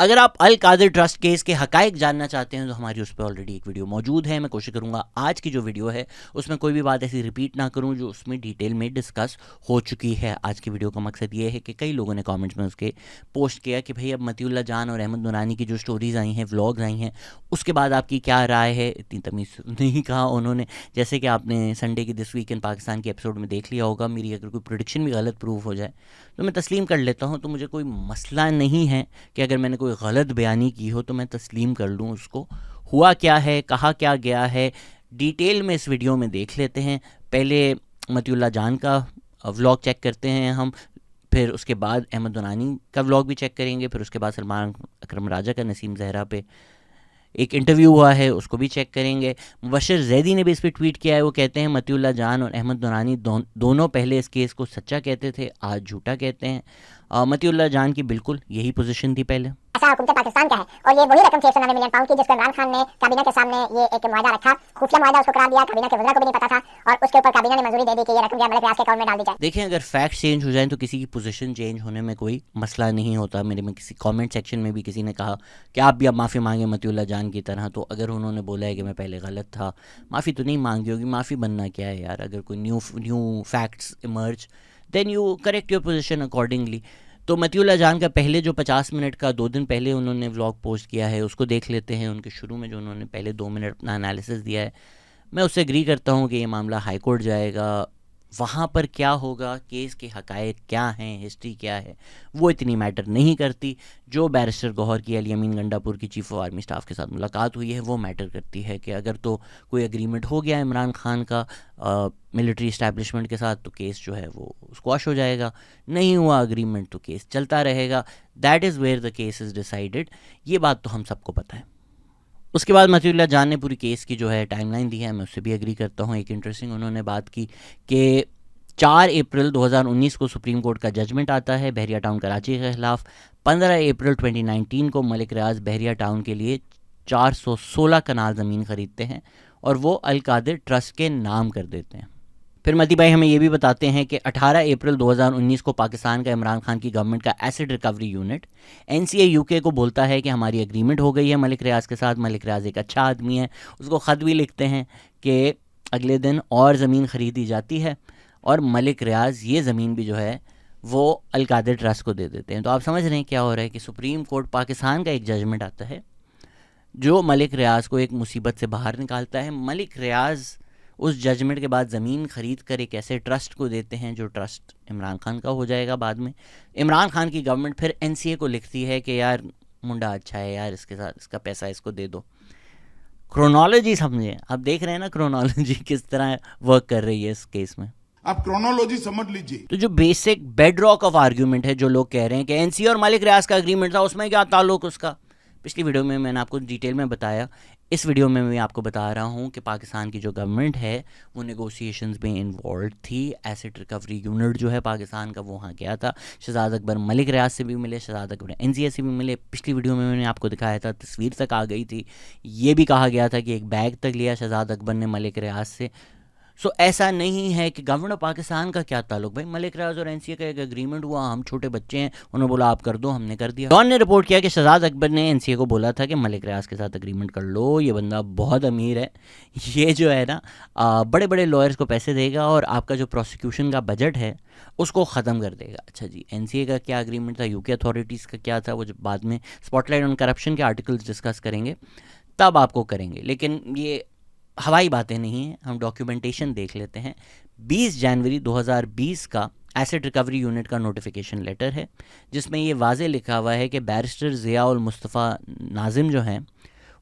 अगर आप अल Qadir trust case के हकायक जानना चाहते हैं तो हमारी उस पर ऑलरेडी एक वीडियो मौजूद है। मैं कोशिश करूंगा आज की जो वीडियो है उसमें कोई भी बात ऐसी रिपीट ना करूं जो उसमें डिटेल में डिस्कस हो चुकी है। आज की वीडियो का मकसद ये है कि कई लोगों ने कमेंट्स में उसके पोस्ट किया कि भाई अब मतीउल्ला जान और अहमद नूरानी की जो स्टोरीज़ आई हैं, व्लॉग्स आई हैं, उसके बाद आपकी क्या राय है। इतनी तमीज़ नहीं कहा उन्होंने, जैसे कि आपने संडे की दिस वीक इन पाकिस्तान के एपिसोड में देख लिया होगा। मेरी अगर कोई प्रेडिक्शन भी गलत प्रूव हो जाए तो मैं तस्लीम कर लेता हूँ, तो मुझे कोई मसला नहीं है कि अगर मैंने कोई गलत बयानी की हो तो मैं तस्लीम कर लूँ उसको। हुआ क्या है, कहा क्या गया है, डिटेल में इस वीडियो में देख लेते हैं। पहले मतीउल्ला जान का व्लॉग चेक करते हैं हम, फिर उसके बाद अहमद नूरानी का व्लॉग भी चेक करेंगे, फिर उसके बाद सलमान अकरम राजा का नसीम जहरा पे एक इंटरव्यू हुआ है उसको भी चेक करेंगे। मुबशर जैदी ने भी इस पर ट्वीट किया है। वो कहते हैं मतीउल्ला जान और अहमद नूरानी दोनों पहले इस केस को सच्चा कहते थे, आज झूठा कहते हैं। मतीउल्ला जान की बिल्कुल यही पोजीशन थी पहले। ऐसा हुकूमत पाकिस्तान का है और ये वही रकम 699 मिलियन पाउंड की जिसको इमरान खान ने काबीना के सामने ये एक मुआहदा रखा, खुफिया मुआहदा उसको करार दिया, काबीना के वज़रा को भी नहीं पता था और उसके ऊपर काबीना ने मंजूरी दे दी कि ये रकम जो है मलिक रियाज के अकाउंट में डाल दी जाए। देखें, अगर फैक्ट चेंज हो जाए तो किसी की पोजीशन चेंज होने में कोई मसला नहीं होता। मेरे में किसी कमेंट सेक्शन में भी किसी ने कहा कि आप भी अब माफ़ी मांगे मतीउल्ला जान की तरह, तो अगर उन्होंने बोला है कि मैं पहले गलत था, माफ़ी तो नहीं मांगी होगी। माफ़ी बनना क्या है यार, अगर कोई new facts emerge then you correct your position accordingly. तो मतीउल्ला जान का पहले जो 50 मिनट का 2 दिन पहले उन्होंने व्लॉग पोस्ट किया है उसको देख लेते हैं। उनके शुरू में जो उन्होंने पहले 2 मिनट अपना एनालिसिस दिया है, मैं उससे एग्री करता हूँ कि ये मामला हाई कोर्ट जाएगा। वहाँ पर क्या होगा, केस के हकायक क्या हैं, हिस्ट्री क्या है, वो इतनी मैटर नहीं करती। जो बैरिस्टर गौहर की अली अमीन गंडापुर की चीफ ऑफ आर्मी स्टाफ के साथ मुलाकात हुई है वो मैटर करती है कि अगर तो कोई एग्रीमेंट हो गया इमरान खान का मिलिट्री इस्टेब्लिशमेंट के साथ तो केस जो है वो स्क्वाश हो जाएगा। नहीं हुआ अग्रीमेंट तो केस चलता रहेगा। That is where the case is decided. ये बात तो हम सबको पता है। उसके बाद मतीउल्ला जान ने पूरी केस की जो है टाइमलाइन दी है, मैं उससे भी एग्री करता हूँ। एक इंटरेस्टिंग उन्होंने बात की कि 4 अप्रैल 2019 को सुप्रीम कोर्ट का जजमेंट आता है बहरिया टाउन कराची के खिलाफ। 15 अप्रैल 2019 को मलिक रियाज बहरिया टाउन के लिए 416 कनाल ज़मीन ख़रीदते हैं और वो अल कादिर ट्रस्ट के नाम कर देते हैं। फिर मती भाई हमें ये भी बताते हैं कि 18 अप्रैल 2019 को पाकिस्तान का इमरान खान की गवर्नमेंट का acid recovery unit NCA UK को बोलता है कि हमारी एग्रीमेंट हो गई है मलिक रियाज के साथ, मलिक रियाज एक अच्छा आदमी है। उसको ख़त भी लिखते हैं कि अगले दिन और ज़मीन ख़रीदी जाती है और मलिक रियाज ये ज़मीन भी जो है वो अल कादिर ट्रस्ट को दे देते हैं। तो आप समझ रहे हैं क्या हो रहा है कि सुप्रीम कोर्ट पाकिस्तान का एक जजमेंट आता है जो मलिक रियाज को एक मुसीबत से बाहर निकालता है। मलिक रियाज उस जजमेंट के बाद ज़मीन ख़रीद कर एक ऐसे ट्रस्ट को देते हैं जो ट्रस्ट इमरान खान का हो जाएगा बाद में। इमरान खान की गवर्नमेंट फिर NCA को लिखती है कि यार मुंडा अच्छा है यार, इसके साथ इसका पैसा इसको दे दो। क्रोनोलॉजी समझे, आप देख रहे हैं ना क्रोनोलॉजी किस तरह वर्क कर रही है इस केस में। आप क्रोनोलॉजी समझ लीजिए। तो जो basic bed rock of argument है, जो लोग कह रहे हैं कि NCA और मलिक रियाज का एग्रीमेंट था, उसमें क्या ताल्लुक उसका, पिछली वीडियो में मैंने आपको डिटेल में बताया। इस वीडियो में मैं आपको बता रहा हूँ कि पाकिस्तान की जो गवर्नमेंट है वो नेगोशिएशंस में इन्वॉल्व थी। एसिड रिकवरी यूनिट जो है पाकिस्तान का वो वहाँ गया था। शहजाद अकबर मलिक रियाज से भी मिले, शहजाद अकबर NCA से भी मिले। पिछली वीडियो में मैंने आपको दिखाया था, तस्वीर तक आ गई थी। ये भी कहा गया था कि एक बैग तक लिया शहजाद अकबर ने मलिक रियाज से। सो ऐसा नहीं है कि गवर्नमेंट ऑफ पाकिस्तान का क्या ताल्लुक, भाई मलिक रियाज और NCA का एक एग्रीमेंट हुआ, हम छोटे बच्चे हैं, उन्होंने बोला आप कर दो, हमने कर दिया। डॉन ने रिपोर्ट किया कि शहजाद अकबर ने NCA को बोला था कि मलिक रियाज के साथ एग्रीमेंट कर लो, ये बंदा बहुत अमीर है, ये जो है ना बड़े बड़े लॉयर्स को पैसे देगा और आपका जो प्रोसिक्यूशन का बजट है उसको ख़त्म कर देगा। अच्छा जी, NCA का क्या एग्रीमेंट था, UK अथॉरिटीज़ का क्या था, वो जब बाद में स्पॉटलाइट ऑन करप्शन के आर्टिकल्स डिस्कस करेंगे तब आपको करेंगे, लेकिन ये हवाई बातें नहीं हैं। हम डॉक्यूमेंटेशन देख लेते हैं। 20 जनवरी 2020 का एसिड रिकवरी यूनिट का नोटिफिकेशन लेटर है जिसमें ये वाज़े लिखा हुआ है कि बैरिस्टर ज़िया उल मुस्तफ़ा नाजिम जो हैं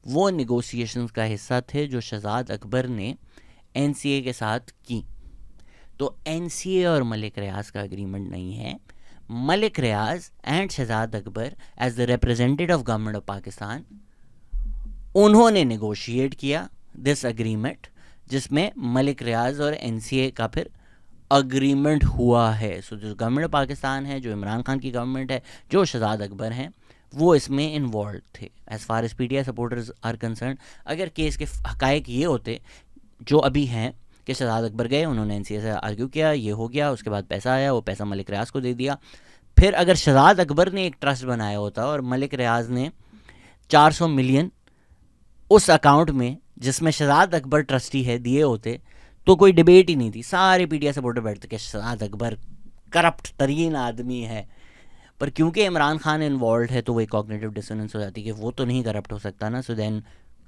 वो निगोशिएशंस का हिस्सा थे जो शहजाद अकबर ने NCA के साथ की। तो NCA और मलिक रियाज का एग्रीमेंट नहीं है। Malik Riaz and Shahzad Akbar as the representative of government of Pakistan उन्होंने नेगोशिएट किया दिस एग्रीमेंट जिसमें मलिक रियाज और NCA का फिर अग्रीमेंट हुआ है। सो जो गवर्नमेंट ऑफ पाकिस्तान है, जो इमरान खान की गवर्नमेंट है, जो शहजाद अकबर हैं, वो इसमें इन्वॉल्व थे। As far as PTI supporters are concern, अगर केस के हकायक ये होते जो अभी हैं कि शहजाद अकबर गए, उन्होंने NCA से आर्ग्यू किया, ये हो गया, उसके बाद पैसा आया, वो पैसा मलिक रियाज को दे दिया, फिर अगर शहजाद अकबर ने एक ट्रस्ट बनाया होता और मलिक रियाज ने 400 मिलियन उस अकाउंट में जिसमें शहजाद अकबर ट्रस्टी है दिए होते तो कोई डिबेट ही नहीं थी, सारे पीटीआई सपोर्टर बैठते कि शहजाद अकबर करप्ट तरीन आदमी है। पर क्योंकि इमरान खान इन्वॉल्व है तो वो एक कॉग्निटिव डिसोनेंस हो जाती है कि वो तो नहीं करप्ट हो सकता ना, सो देन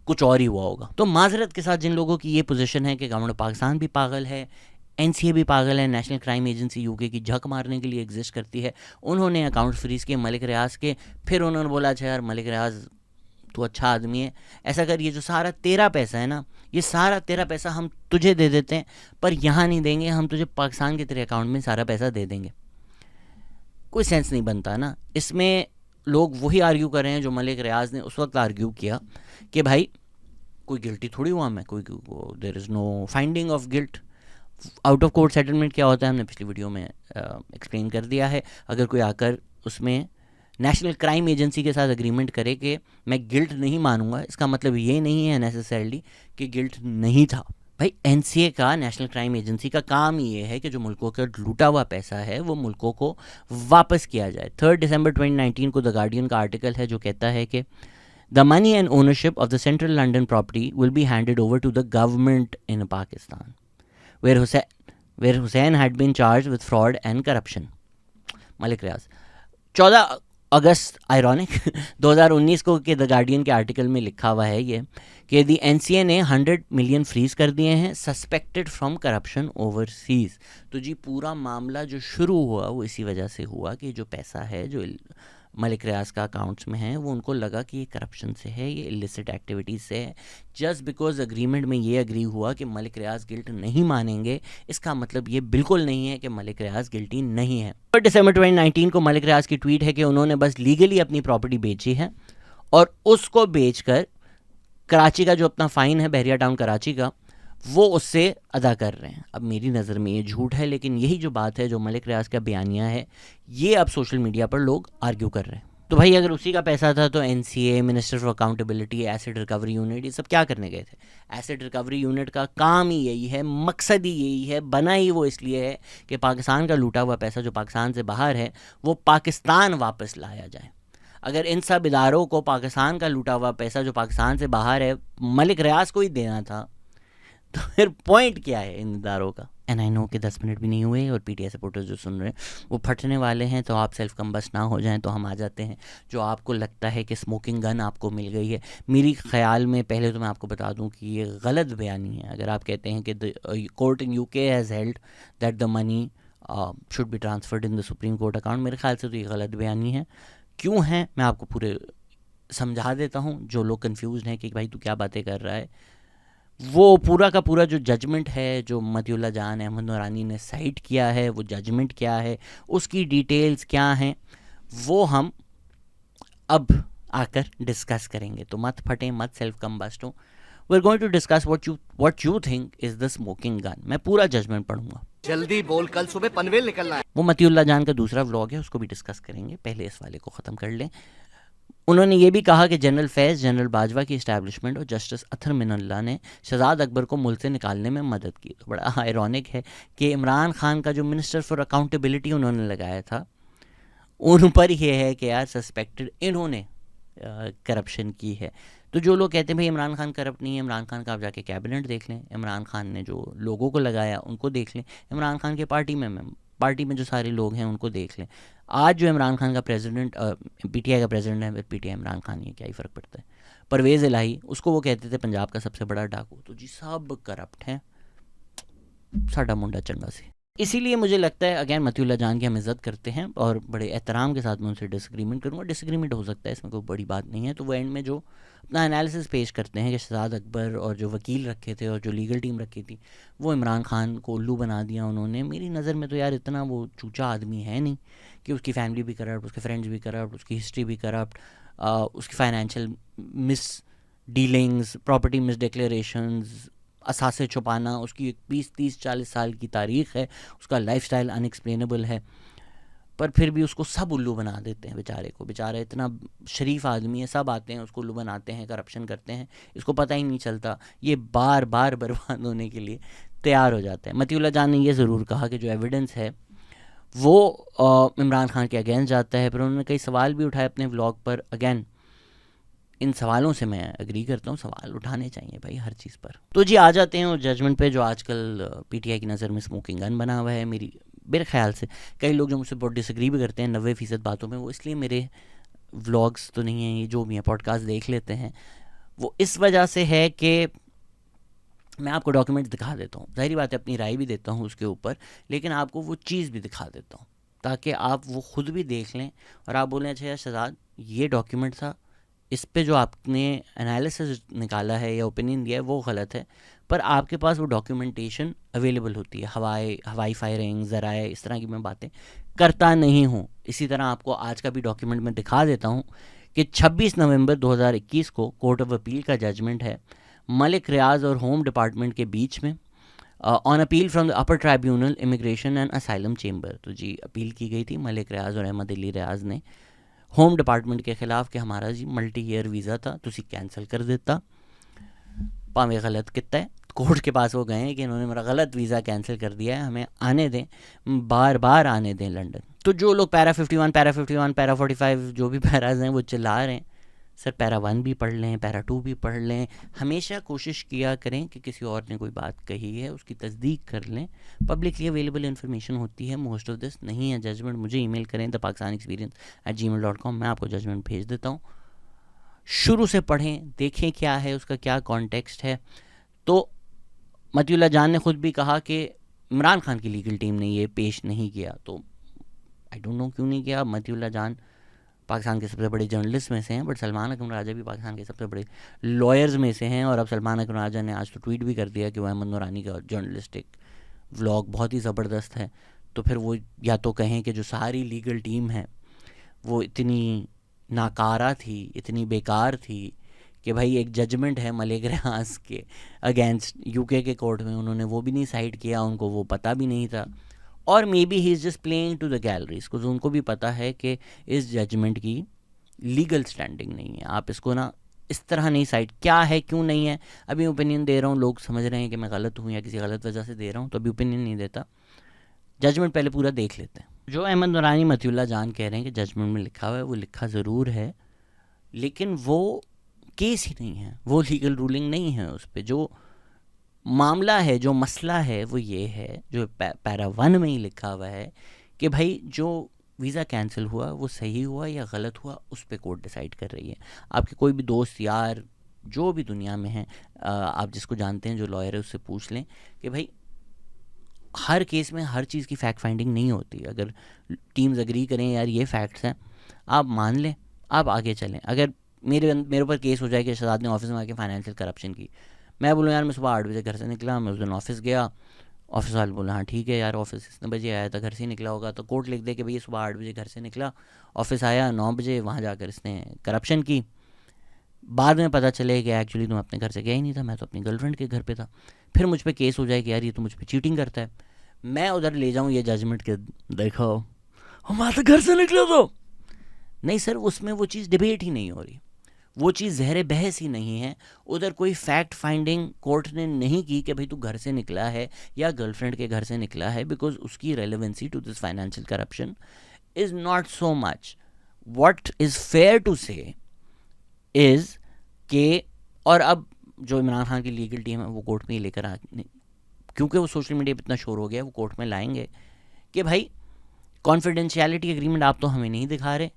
कुछ और ही हुआ होगा। तो माजरत के साथ जिन लोगों की ये पोजीशन है कि गवर्नमेंट पाकिस्तान भी पागल है, एनसीए भी पागल है, नेशनल क्राइम एजेंसी यूके की झक मारने के लिए एग्जिस्ट करती है, उन्होंने अकाउंट फ्रीज किए मलिक रियाज के। फिर उन्होंने बोला अच्छा यार मलिक रियाज तू अच्छा आदमी है, ऐसा कर ये जो सारा तेरा पैसा है ना, ये सारा तेरा पैसा हम तुझे दे देते हैं, पर यहाँ नहीं देंगे, हम तुझे पाकिस्तान के तेरे अकाउंट में सारा पैसा दे देंगे। कोई सेंस नहीं बनता ना इसमें। लोग वही आर्ग्यू कर रहे हैं जो मलिक रियाज ने उस वक्त आर्ग्यू किया कि भाई कोई गिल्टी थोड़ी हुआ मैं, कोई there is no finding of guilt. Out of court settlement क्या होता है हमने पिछली वीडियो में एक्सप्लेन कर दिया है। अगर कोई आकर उसमें नेशनल क्राइम एजेंसी के साथ अग्रीमेंट करे कि मैं गिल्ट नहीं मानूंगा, इसका मतलब ये नहीं है नेसेसरली कि गिल्ट नहीं था। भाई एनसीए का, नेशनल क्राइम एजेंसी का काम ये है कि जो मुल्कों का लूटा हुआ पैसा है वो मुल्कों को वापस किया जाए। 3 दिसंबर 2019 को द गार्डियन का आर्टिकल है जो कहता है कि the money and ownership of the central London property will be handed over to the government in Pakistan where Hussain had been charge with fraud and corruption. Malik Riaz 14 अगस्त आयरॉनिक 2019 को के द गार्डियन के आर्टिकल में लिखा हुआ है ये कि दी एनसीए ने 100 मिलियन फ्रीज कर दिए हैं सस्पेक्टेड फ्रॉम करप्शन ओवरसीज। तो जी पूरा मामला जो शुरू हुआ वो इसी वजह से हुआ कि जो पैसा है जो मलिक रियाज का अकाउंट्स में है वो उनको लगा कि ये करप्शन से है, ये इलिसिट एक्टिविटीज़ से है। जस्ट बिकॉज अग्रीमेंट में ये अग्री हुआ कि मलिक रियाज गिल्ट नहीं मानेंगे, इसका मतलब ये बिल्कुल नहीं है कि मलिक रियाज गिल्टी नहीं है। 4 दिसंबर 2019 को मलिक रियाज की ट्वीट है कि उन्होंने बस लीगली अपनी प्रॉपर्टी बेची है और उसको बेचकर कराची का जो अपना फ़ाइन है बहरिया टाउन कराची का वो उससे अदा कर रहे हैं। अब मेरी नज़र में ये झूठ है, लेकिन यही जो बात है जो मलिक रियाज का बयानिया है ये अब सोशल मीडिया पर लोग आर्ग्यू कर रहे हैं। तो भाई अगर उसी का पैसा था तो NCA, minister for accountability, acid recovery unit, ये सब क्या करने गए थे? एसिड रिकवरी यूनिट का काम ही यही है, मकसद ही यही है, बना ही वो इसलिए है कि पाकिस्तान का लूटा हुआ पैसा जो पाकिस्तान से बाहर है वो पाकिस्तान वापस लाया जाए। अगर इन सब इदारों को पाकिस्तान का लूटा हुआ पैसा जो पाकिस्तान से बाहर है मलिक रियाज को ही देना था तो फिर पॉइंट क्या है इन इदारों का? एंड आई नो कि 10 मिनट भी नहीं हुए और पीटीआई सपोर्टर्स जो सुन रहे हैं वो फटने वाले हैं, तो आप सेल्फ कम्बस्ट ना हो जाएं तो हम आ जाते हैं। जो आपको लगता है कि स्मोकिंग गन आपको मिल गई है, मेरी ख्याल में पहले तो मैं आपको बता दूं कि ये गलत बयानी है। अगर आप कहते हैं कि court in UK has held that the money should be transferred in the supreme court account, मेरे ख्याल से तो ये गलत बयानी है। क्यों है मैं आपको पूरे समझा देता हूँ। जो लोग कन्फ्यूज़ हैं कि भाई तू क्या बातें कर रहा है, वो पूरा का पूरा जो जजमेंट है जो मतिउल्लाह जान अहमद नूरानी ने साइट किया है, वो जजमेंट क्या है, उसकी डिटेल्स क्या हैं, वो हम अब आकर डिस्कस करेंगे। तो मत फटें, मत सेल्फ कम्बस्ट हो। We are going to discuss what you think is the smoking gun. मैं पूरा जजमेंट पढ़ूंगा। जल्दी बोल, कल सुबह पनवेल निकलना है। वो मतिउल्लाह जान का दूसरा व्लॉग है, उसको भी डिस्कस करेंगे, पहले इस वाले को ख़त्म कर लें। उन्होंने ये भी कहा कि जनरल फैज़, जनरल बाजवा की इस्टेब्लिशमेंट और जस्टिस अतर मिनल्ला ने शहजाद अकबर को मुल्क से निकालने में मदद की। तो बड़ा आयरॉनिक है कि इमरान खान का जो मिनिस्टर फॉर अकाउंटेबिलिटी उन्होंने लगाया था उन पर यह है कि यार सस्पेक्टेड इन्होंने करप्शन की है। तो जो लोग कहते हैं भाई इमरान खान करप्ट नहीं है, इमरान खान का आप जाके कैबिनेट देख लें, इमरान खान ने जो लोगों को लगाया उनको देख लें, इमरान खान के पार्टी में जो सारे लोग हैं उनको देख लें। आज जो इमरान खान का प्रेसिडेंट, पीटीआई का प्रेसिडेंट है, पीटीआई इमरान खान, ये क्या ही फ़र्क पड़ता है। परवेज़ इलाही, उसको वो कहते थे पंजाब का सबसे बड़ा डाकू। तो जी सब करप्ट हैं, साडा मुंडा चंगा से। इसीलिए मुझे लगता है अगैन मतिउल्लाह जान की हम इज़्ज़त करते हैं और बड़े एहतराम के साथ मैं उनसे डिसएग्रीमेंट करूँगा। डिसएग्रीमेंट हो सकता है, इसमें कोई बड़ी बात नहीं है। तो वो एंड में जो अपना एनालिसिस पेश करते हैं कि शहजाद अकबर और जो वकील रखे थे और जो लीगल टीम रखी थी वो इमरान खान को उल्लू बना दिया उन्होंने। मेरी नज़र में तो यार इतना वो चूचा आदमी है नहीं कि उसकी फैमिली भी करप्ट, उसके फ्रेंड्स भी करप्ट, उसकी हिस्ट्री भी करप्ट, उसकी financial misdealings, property misdeclarations, असासे छुपाना, उसकी 20, 30, 40 साल की तारीख़ है, उसका लाइफस्टाइल अनएक्सप्लेनेबल है, पर फिर भी उसको सब उल्लू बना देते हैं बेचारे को। बेचारा इतना शरीफ आदमी है, सब आते हैं उसको उल्लू बनाते हैं, करप्शन करते हैं, इसको पता ही नहीं चलता। ये बार बार बर्बाद होने के लिए तैयार हो जाता है। मतिउल्लाह जान ने ये ज़रूर कहा कि जो एविडेंस है वो इमरान खान के अगेंस्ट जाता है। फिर उन्होंने कई सवाल भी उठाए अपने व्लॉग पर। अगेन इन सवालों से मैं एग्री करता हूँ, सवाल उठाने चाहिए भाई हर चीज़ पर। तो जी आ जाते हैं उस जजमेंट पे जो आजकल पीटीआई की नज़र में स्मोकिंग गन बना हुआ है। मेरे ख्याल से कई लोग जो मुझसे बहुत डिसएग्री भी करते हैं 90% बातों में, वो इसलिए मेरे व्लॉग्स तो नहीं हैं, ये जो भी हैं पॉडकास्ट देख लेते हैं, वो इस वजह से है कि मैं आपको डॉक्यूमेंट दिखा देता हूँ, ज़ाहिर बात है अपनी राय भी देता हूँ उसके ऊपर, लेकिन आपको वो चीज़ भी दिखा देता हूँ ताकि आप वो खुद भी देख लें और आप बोलें अच्छा यार शहजाद ये डॉक्यूमेंट था, इस पे जो आपने एनालिसिस निकाला है या ओपिनियन दिया है वो गलत है, पर आपके पास वो डॉक्यूमेंटेशन अवेलेबल होती है। हवाई फायरिंग ज़राए इस तरह की मैं बातें करता नहीं हूँ। इसी तरह आपको आज का भी डॉक्यूमेंट मैं दिखा देता हूँ कि 26 नवंबर 2021 को कोर्ट ऑफ अपील का जजमेंट है मलिक रियाज और होम डिपार्टमेंट के बीच में on appeal from the upper tribunal immigration and asylum chamber. तो जी अपील की गई थी मलिक रियाज और अहमद अली रियाज ने होम डिपार्टमेंट के खिलाफ कि हमारा जी मल्टी ईयर वीज़ा था तुसी कैंसिल कर देता, भावें गलत कितना है। कोर्ट के पास वो गए हैं कि इन्होंने मेरा गलत वीज़ा कैंसिल कर दिया है, हमें आने दें, बार बार आने दें लंदन। तो जो लोग पैरा 51, पैरा 45 जो भी पैराज हैं वो चिल्ला रहे हैं सर पैरा 1 भी पढ़ लें, पैरा 2 भी पढ़ लें। हमेशा कोशिश किया करें कि किसी और ने कोई बात कही है उसकी तस्दीक कर लें, पब्लिकली अवेलेबल इन्फॉर्मेशन होती है। मोस्ट ऑफ दिस नहीं है जजमेंट, मुझे ईमेल करें thepakistanexperience@gmail.com, मैं आपको जजमेंट भेज देता हूँ। शुरू से पढ़ें, देखें क्या है उसका क्या कॉन्टेक्स्ट है। तो मतीउल्लाह जान ने खुद भी कहा कि इमरान खान की लीगल टीम ने ये पेश नहीं किया, तो आई डोंट नो क्यों नहीं किया। मतीउल्लाह जान पाकिस्तान के सबसे बड़े जर्नलिस्ट में से हैं, बट सलमान अकरम राजा भी पाकिस्तान के सबसे बड़े लॉयर्स में से हैं। और अब सलमान अकरम राजा ने आज तो ट्वीट भी कर दिया कि वो अहमद नूरानी का जर्नलिस्टिक व्लॉग बहुत ही ज़बरदस्त है। तो फिर वो या तो कहें कि जो सारी लीगल टीम है वो इतनी नाकारा थी, इतनी बेकार थी कि भाई एक जजमेंट है मलिक रियाज के अगेंस्ट यूके के कोर्ट में, उन्होंने वो भी नहीं साइड किया, उनको वो पता भी नहीं था। और maybe he is just playing to the galleries, कुछ उनको भी पता है कि इस जजमेंट की लीगल स्टैंडिंग नहीं है। आप इसको ना इस तरह नहीं साइड क्या है क्यों नहीं है, अभी ओपिनियन दे रहा हूँ, लोग समझ रहे हैं कि मैं गलत हूँ या किसी गलत वजह से दे रहा हूँ, तो अभी ओपिनियन नहीं देता, जजमेंट पहले पूरा देख लेते हैं। जो अहमद नूरानी मतीउल्लाह जान कह रहे हैं कि जजमेंट में लिखा हुआ है, वो लिखा ज़रूर है, लेकिन वो केस ही नहीं है, वो लीगल रूलिंग नहीं है उस पर। जो मामला है, जो मसला है वो ये है, जो पैरा 1 में ही लिखा हुआ है कि भाई जो वीज़ा कैंसिल हुआ वो सही हुआ या गलत हुआ, उस पर कोर्ट डिसाइड कर रही है। आपके कोई भी दोस्त यार जो भी दुनिया में हैं, आप जिसको जानते हैं जो लॉयर है उससे पूछ लें कि भाई हर केस में हर चीज़ की फैक्ट फाइंडिंग नहीं होती। अगर टीम्स एग्री करें यार ये फैक्ट्स हैं, आप मान लें, आप आगे चलें। अगर मेरे ऊपर केस हो जाए कि शहजाद ने ऑफिस में आके फाइनेंशियल करप्शन की, मैं बोलूँ यार मैं सुबह 8 बजे घर से निकला, मैं उस दिन ऑफिस गया, ऑफिस वाले बोला हाँ ठीक है यार ऑफिस इतने बजे आया था, घर से ही निकला होगा, तो कोर्ट लिख दे कि भैया सुबह 8 बजे घर से निकला, ऑफिस आया 9 बजे, वहाँ जाकर इसने करप्शन की। बाद में पता चले कि एक्चुअली तुम अपने घर से गया ही नहीं था, मैं तो अपनी गर्लफ्रेंड के घर पे था। फिर मुझ पे केस हो जाए कि यार ये तो मुझ पे चीटिंग करता है, मैं उधर ले जाऊँ ये जजमेंट के देखो हमारे घर से निकला तो नहीं सर, उसमें वो चीज़ डिबेट ही नहीं हो रही, वो चीज़ ज़हर बहस ही नहीं है। उधर कोई फैक्ट फाइंडिंग कोर्ट ने नहीं की कि भाई तू घर से निकला है या गर्लफ्रेंड के घर से निकला है, बिकॉज उसकी relevancy to this financial corruption is not so much. What is fair to say is के, और अब जो इमरान खान की लीगल टीम है वो कोर्ट में ही लेकर आ, क्योंकि वो सोशल मीडिया पर इतना शोर हो गया, वो कोर्ट में लाएंगे कि भाई कॉन्फिडेंशियलिटी एग्रीमेंट आप तो हमें नहीं दिखा रहे,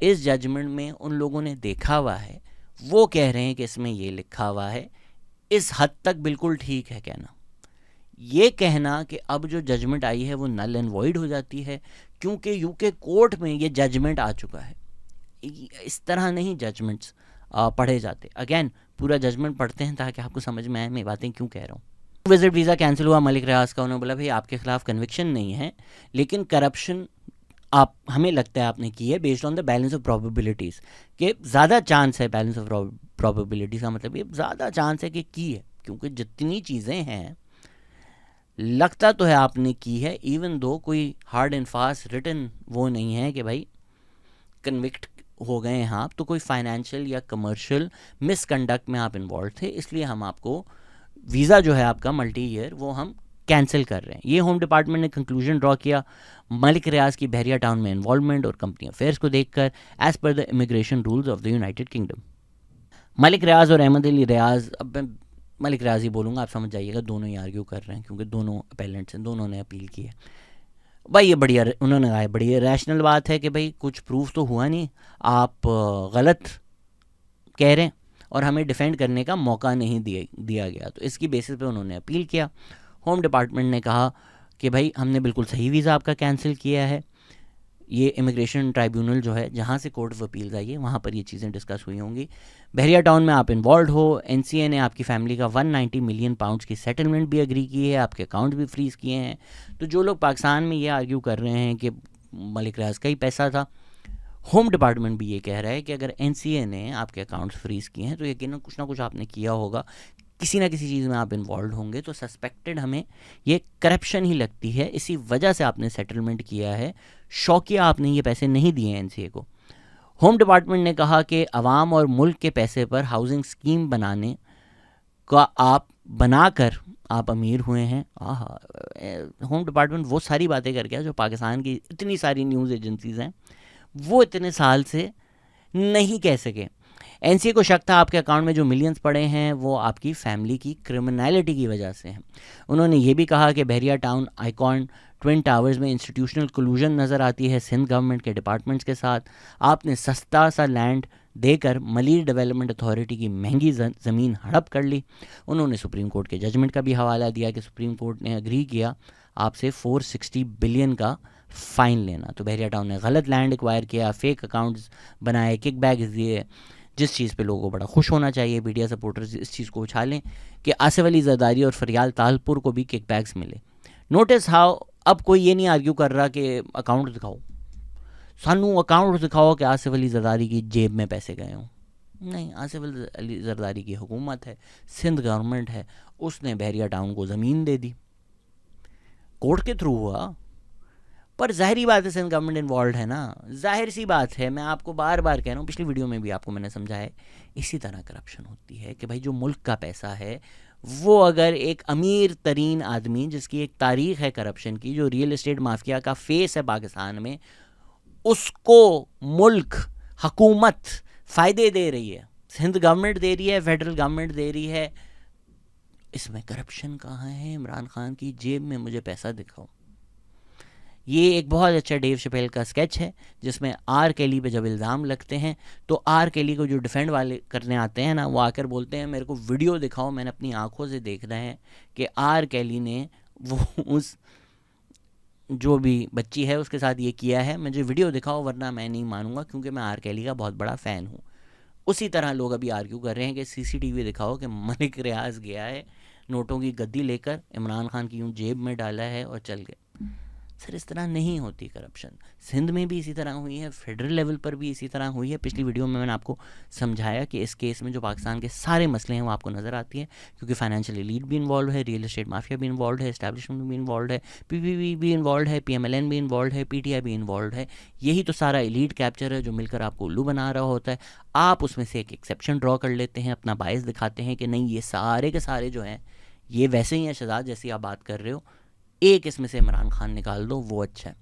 इस जजमेंट में उन लोगों ने देखा हुआ है, वो कह रहे हैं कि इसमें ये लिखा हुआ है। इस हद तक बिल्कुल ठीक है कहना। ये कहना कि अब जो जजमेंट आई है वो नल एंड वॉइड हो जाती है क्योंकि यूके कोर्ट में ये जजमेंट आ चुका है, इस तरह नहीं जजमेंट्स पढ़े जाते। अगेन पूरा जजमेंट पढ़ते हैं ताकि आपको समझ में आए मैं बातें क्यों कह रहा हूँ। विजिट वीज़ा कैंसिल हुआ मलिक रियाज का, उन्होंने बोला भाई आपके खिलाफ कन्विक्शन नहीं है, लेकिन करप्शन आप हमें लगता है आपने की है based on the balance of probabilities, कि ज़्यादा चांस है, बैलेंस ऑफ प्रोबेबिलिटीज़ का मतलब ये ज़्यादा चांस है कि की है, क्योंकि जितनी चीज़ें हैं लगता तो है आपने की है, इवन दो कोई हार्ड एंड फास्ट रिटन वो नहीं है कि भाई कन्विक्ट हो गए हैं आप, तो कोई फाइनेंशियल या कमर्शियल मिसकंडक्ट में आप इन्वॉल्व थे, इसलिए हम आपको वीज़ा जो है आपका मल्टी ईयर वो हम कैंसिल कर रहे हैं। ये होम डिपार्टमेंट ने कंक्लूजन ड्रॉ किया मलिक रियाज की बहरिया टाउन में इन्वॉल्वमेंट और कंपनी अफेयर्स को देखकर as per the immigration rules of the United Kingdom. Malik Riaz और अहमद अली रियाज, अब मैं मलिक रियाज ही बोलूँगा, आप समझ जाइएगा, दोनों ही आर्ग्यू कर रहे हैं क्योंकि दोनों अपेलेंट्स हैं, दोनों ने अपील की है। भाई ये बढ़िया, उन्होंने कहा है बढ़िया रैशनल बात है कि भाई कुछ प्रूफ तो हुआ नहीं, आप गलत कह रहे हैं और हमें डिफेंड करने का मौका नहीं दिया गया, तो इसकी बेसिस पे उन्होंने अपील किया। होम डिपार्टमेंट ने कहा कि भाई हमने बिल्कुल सही वीज़ा आपका कैंसिल किया है। ये इमिग्रेशन ट्राइब्यूनल जो है जहाँ से कोर्ट ऑफ अपील्स आई है वहाँ पर ये चीज़ें डिस्कस हुई होंगी। बहरिया टाउन में आप इन्वॉल्व हो, एनसीए ने आपकी फैमिली का 190 मिलियन पाउंड्स की सेटलमेंट भी एग्री की है, आपके अकाउंट भी फ्रीज़ किए हैं। तो जो लोग पाकिस्तान में ये आर्ग्यू कर रहे हैं कि मलिक रियाज का ही पैसा था, होम डिपार्टमेंट भी ये कह रहा है कि अगर एनसीए ने आपके अकाउंट्स फ्रीज़ किए हैं तो यकीनन कुछ ना कुछ आपने किया होगा, किसी ना किसी चीज़ में आप इन्वॉल्व होंगे। तो सस्पेक्टेड हमें ये करप्शन ही लगती है, इसी वजह से आपने सेटलमेंट किया है, शौकिया आपने ये पैसे नहीं दिए एनसीए को। होम डिपार्टमेंट ने कहा कि अवाम और मुल्क के पैसे पर हाउसिंग स्कीम बनाने का आप बनाकर आप अमीर हुए हैं। होम डिपार्टमेंट वो सारी बातें कर गया जो पाकिस्तान की इतनी सारी न्यूज़ एजेंसीज़ हैं वो इतने साल से नहीं कह सके। एनसीए को शक था आपके अकाउंट में जो मिलियंस पड़े हैं वो आपकी फैमिली की क्रिमिनलिटी की वजह से हैं। उन्होंने ये भी कहा कि बहरिया टाउन आइकॉन ट्विन टावर्स में इंस्टीट्यूशनल कोलूजन नज़र आती है सिंध गवर्नमेंट के डिपार्टमेंट्स के साथ। आपने सस्ता सा लैंड देकर मलिर डेवलपमेंट अथॉरिटी की महंगी ज़मीन हड़प कर ली। उन्होंने सुप्रीम कोर्ट के जजमेंट का भी हवाला दिया कि सुप्रीम कोर्ट ने अग्री किया आपसे 460 बिलियन का फ़ाइन लेना। तो बहरिया टाउन ने गलत लैंड एक्वायर किया, फेक अकाउंट्स बनाए, किकबैक्स दिए, जिस चीज़ पे लोगों को बड़ा खुश होना चाहिए। मीडिया सपोर्टर्स इस चीज़ को उछालें कि आसिफ अली जरदारी और फरियाल तालपुर को भी किकबैक्स मिले। नोटिस हाउ अब कोई ये नहीं आर्ग्यू कर रहा कि अकाउंट दिखाओ, सानू अकाउंट दिखाओ कि आसिफ अली जरदारी की जेब में पैसे गए हों। नहीं, आसिफ अली जरदारी की हुकूमत है, सिंध गवर्नमेंट है, उसने बहरिया टाउन को ज़मीन दे दी, कोर्ट के थ्रू हुआ, पर जाहिर बात है सिंध गवर्नमेंट इन्वॉल्व है ना, जाहिर सी बात है। मैं आपको बार बार कह रहा हूँ, पिछली वीडियो में भी आपको मैंने समझाया है, इसी तरह करप्शन होती है कि भाई जो मुल्क का पैसा है वो अगर एक अमीर तरीन आदमी जिसकी एक तारीख है करप्शन की, जो रियल एस्टेट माफिया का फेस है पाकिस्तान में, उसको मुल्क हुकूमत फ़ायदे दे रही है, सिंध गवर्नमेंट दे रही है, फेडरल गवर्नमेंट दे रही है, इसमें करप्शन कहाँ है? इमरान खान की जेब में मुझे पैसा दिखाओ। ये एक बहुत अच्छा डेव शपेल का स्केच है जिसमें आर केली पे जब इल्ज़ाम लगते हैं तो आर केली को जो डिफेंड वाले करने आते हैं ना, वो आकर बोलते हैं मेरे को वीडियो दिखाओ, मैंने अपनी आंखों से देखना है कि आर केली ने वो उस जो भी बच्ची है उसके साथ ये किया है, मुझे वीडियो दिखाओ वरना मैं नहीं मानूंगा क्योंकि मैं आर केली का बहुत बड़ा फ़ैन हूँ। उसी तरह लोग अभी आर्ग्यू कर रहे हैं कि सीसीटीवी दिखाओ कि मलिक रियाज गया है, नोटों की गद्दी लेकर इमरान खान की यूँ जेब में डाला है और चल गए। सर इस तरह नहीं होती करप्शन। सिंध में भी इसी तरह हुई है, फेडरल लेवल पर भी इसी तरह हुई है। पिछली वीडियो में मैंने आपको समझाया कि इस केस में जो पाकिस्तान के सारे मसले हैं वो आपको नज़र आती हैं, क्योंकि फाइनेंशियल एलीट भी इन्वॉल्व है, रियल एस्टेट माफिया भी इन्वॉल्व है, एस्टैब्लिशमेंट भी इन्वॉल्व है, पीपीपी भी इन्वॉल्व है, पीएमएलएन भी इन्वॉल्व है, पीटीआई भी इन्वॉल्व है। यही तो सारा एलीट कैप्चर है जो मिलकर आपको उल्लू बना रहा होता है। आप उसमें से एक एक्सेप्शन ड्रॉ कर लेते हैं, अपना बायस दिखाते हैं कि नहीं ये सारे के सारे जो हैं ये वैसे ही हैं शहजाद जैसी आप बात कर रहे हो, एक इसमें से इमरान खान निकाल दो वो अच्छा है।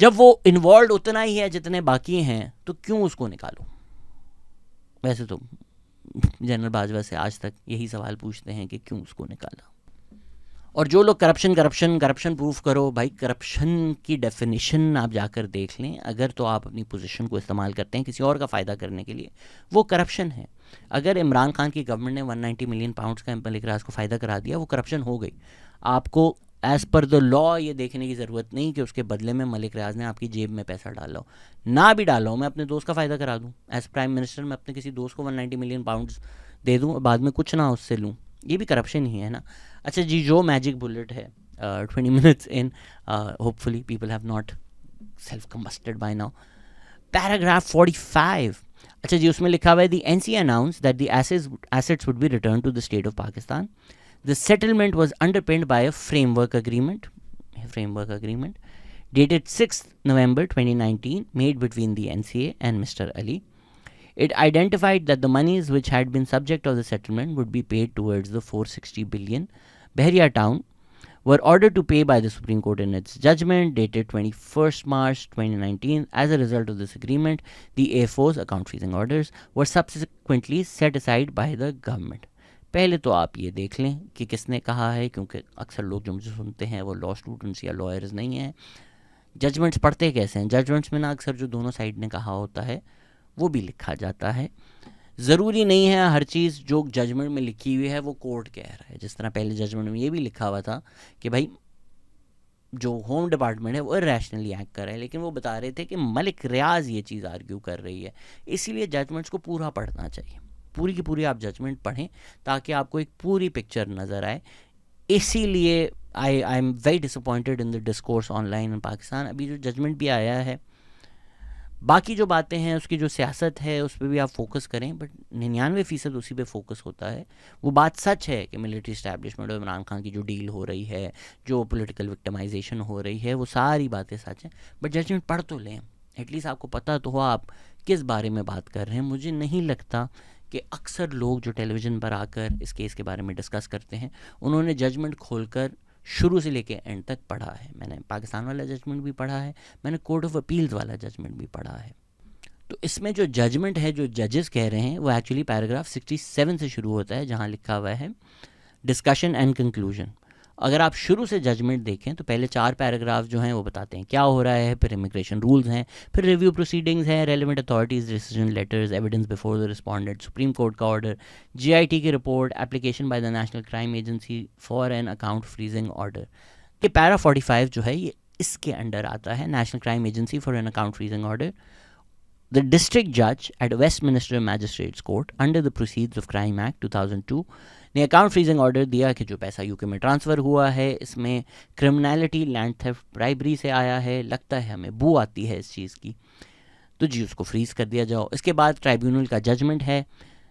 जब वो इन्वॉल्व उतना ही है जितने बाकी हैं तो क्यों उसको निकालो? वैसे तो जनरल बाजवा से आज तक यही सवाल पूछते हैं कि क्यों उसको निकाला। और जो लोग करप्शन प्रूफ करो, भाई करप्शन की डेफिनेशन आप जाकर देख लें। अगर तो आप अपनी पोजीशन को इस्तेमाल करते हैं किसी और का फ़ायदा करने के लिए, वो करप्शन है। अगर इमरान खान की गवर्नमेंट ने 190 मिलियन पाउंड्स का मलिक रियाज को फ़ायदा करा दिया, वो करप्शन हो गई। आपको एज़ पर द लॉ ये देखने की ज़रूरत नहीं कि उसके बदले में मलिक रियाज ने आपकी जेब में पैसा डाला हो, ना भी डाला हो। मैं अपने दोस्त का फ़ायदा करा दूँ एज़ प्राइम मिनिस्टर, मैं अपने किसी दोस्त को 190 मिलियन पाउंड्स दे दूँ और बाद में कुछ ना उससे लूँ, ये भी करप्शन ही है ना। अच्छा जी, जो मैजिक बुलेट है 20 minutes in, hopefully people have not self combusted by now. Paragraph 45, अच्छा जी, उसमें लिखा हुआ है the NCA announce that the assets would be return to the state of Pakistan. The settlement was underpinned by a framework agreement dated 6th November 2019 made between the NCA and Mr. Ali. It identified that the monies which had been subject of the settlement would be paid towards the 460 billion Bahria town were ordered to pay by the Supreme Court in its judgment dated 21st March 2019. As a result of this agreement, the A4's account freezing orders were subsequently set aside by the government. पहले तो आप ये देख लें कि किसने कहा है, क्योंकि अक्सर लोग जो मुझे सुनते हैं वो लॉ स्टूडेंट्स या लॉयर्स नहीं हैं. जजमेंट्स पढ़ते कैसे हैं? जजमेंट्स में ना अक्सर जो दोनों साइड ने कहा होता है वो भी लिखा जाता है. ज़रूरी नहीं है हर चीज़ जो जजमेंट में लिखी हुई है वो कोर्ट कह रहा है. जिस तरह पहले जजमेंट में ये भी लिखा हुआ था कि भाई जो होम डिपार्टमेंट है वो रैशनली एक्ट कर रहा है, लेकिन वो बता रहे थे कि मलिक रियाज ये चीज़ आर्ग्यू कर रही है. इसीलिए जजमेंट्स को पूरा पढ़ना चाहिए. पूरी की पूरी आप जजमेंट पढ़ें ताकि आपको एक पूरी पिक्चर नज़र आए. इसीलिए I am very disappointed in the discourse online in Pakistan. अभी जो जजमेंट भी आया है, बाकी जो बातें हैं उसकी जो सियासत है उस पर भी आप फोकस करें, बट 99% उसी पे फोकस होता है. वो बात सच है कि मिलिट्री इस्टेब्लिशमेंट और इमरान खान की जो डील हो रही है, जो पॉलिटिकल विक्टिमाइजेशन हो रही है, वो सारी बातें सच हैं. बट जजमेंट पढ़ तो लें, एटलीस्ट आपको पता तो हो आप किस बारे में बात कर रहे हैं. मुझे नहीं लगता कि अक्सर लोग जो टेलीविज़न पर आकर इस केस के बारे में डिस्कस करते हैं उन्होंने जजमेंट खोलकर शुरू से लेके एंड तक पढ़ा है. मैंने पाकिस्तान वाला जजमेंट भी पढ़ा है, मैंने कोर्ट ऑफ अपील्स वाला जजमेंट भी पढ़ा है. तो इसमें जो जजमेंट है, जो जजेस कह रहे हैं, वो एक्चुअली पैराग्राफ 67 से शुरू होता है, जहां लिखा हुआ है डिस्कशन एंड कंक्लूजन. अगर आप शुरू से जजमेंट देखें तो पहले 4 पैराग्राफ जो हैं वो बताते हैं क्या हो रहा है, फिर इमिग्रेशन रूल्स हैं, फिर रिव्यू प्रोसीडिंग्स हैं, relevant authorities decision letters, evidence before the respondent, supreme court का ऑर्डर, जीआईटी की report, application by the national crime agency for an account freezing order. ये पैरा 45 जो है ये इसके अंडर आता है, national crime agency for an account freezing order. The district judge at Westminster Magistrates Court under the Proceeds of Crime Act 2002 ने account freezing order दिया कि जो पैसा यूके में ट्रांसफ़र हुआ है इसमें क्रिमिनलिटी, लैंड थेफ्ट, ब्राइबरी से आया है, लगता है हमें बू आती है इस चीज़ की, तो जी उसको फ्रीज़ कर दिया जाओ. इसके बाद ट्राइब्यूनल का जजमेंट है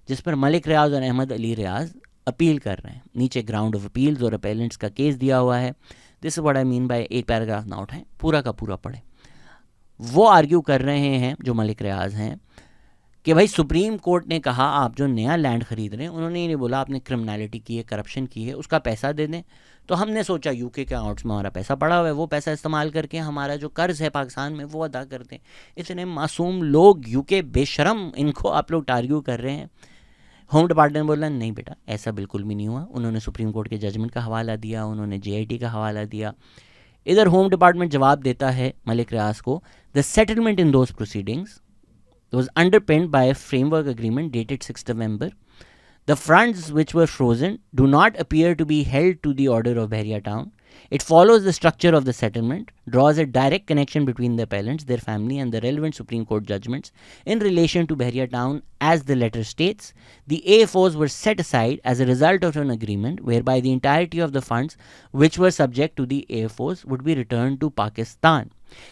जिस पर मलिक रियाज और अहमद अली रियाज अपील कर रहे हैं. नीचे ग्राउंड ऑफ अपील्स और अपेलेंट्स का केस दिया हुआ है. This is what I mean by एक पैराग्राफ ना उठाएं, पूरा का पूरा पढ़ें. वो आर्ग्यू कर रहे हैं जो मलिक रियाज हैं कि भाई सुप्रीम कोर्ट ने कहा आप जो नया लैंड खरीद रहे हैं, उन्होंने ये नहीं बोला आपने क्रिमिनलिटी की है, करप्शन की है, उसका पैसा दे दें. तो हमने सोचा यूके के अकाउंट्स में हमारा पैसा पड़ा हुआ है, वो पैसा इस्तेमाल करके हमारा जो कर्ज है पाकिस्तान में वो अदा कर दें. इतने मासूम लोग यूके बेशरम, इनको आप लोग आर्ग्यू कर रहे हैं. होम डिपार्टमेंट बोला नहीं बेटा ऐसा बिल्कुल भी नहीं हुआ. उन्होंने सुप्रीम कोर्ट के जजमेंट का हवाला दिया, उन्होंने JIT का हवाला दिया. इधर होम डिपार्टमेंट जवाब देता है मलिक रियाज को, the settlement in those proceedings was underpinned by a framework agreement dated 6th November. The funds which were frozen do not appear to be held to the order of Bahria Town. It follows the structure of the settlement, draws a direct connection between the appellants, their family and the relevant Supreme Court judgments in relation to Bahria Town. As the letter states, the AFOs were set aside as a result of an agreement whereby the entirety of the funds which were subject to the AFOs would be returned to Pakistan.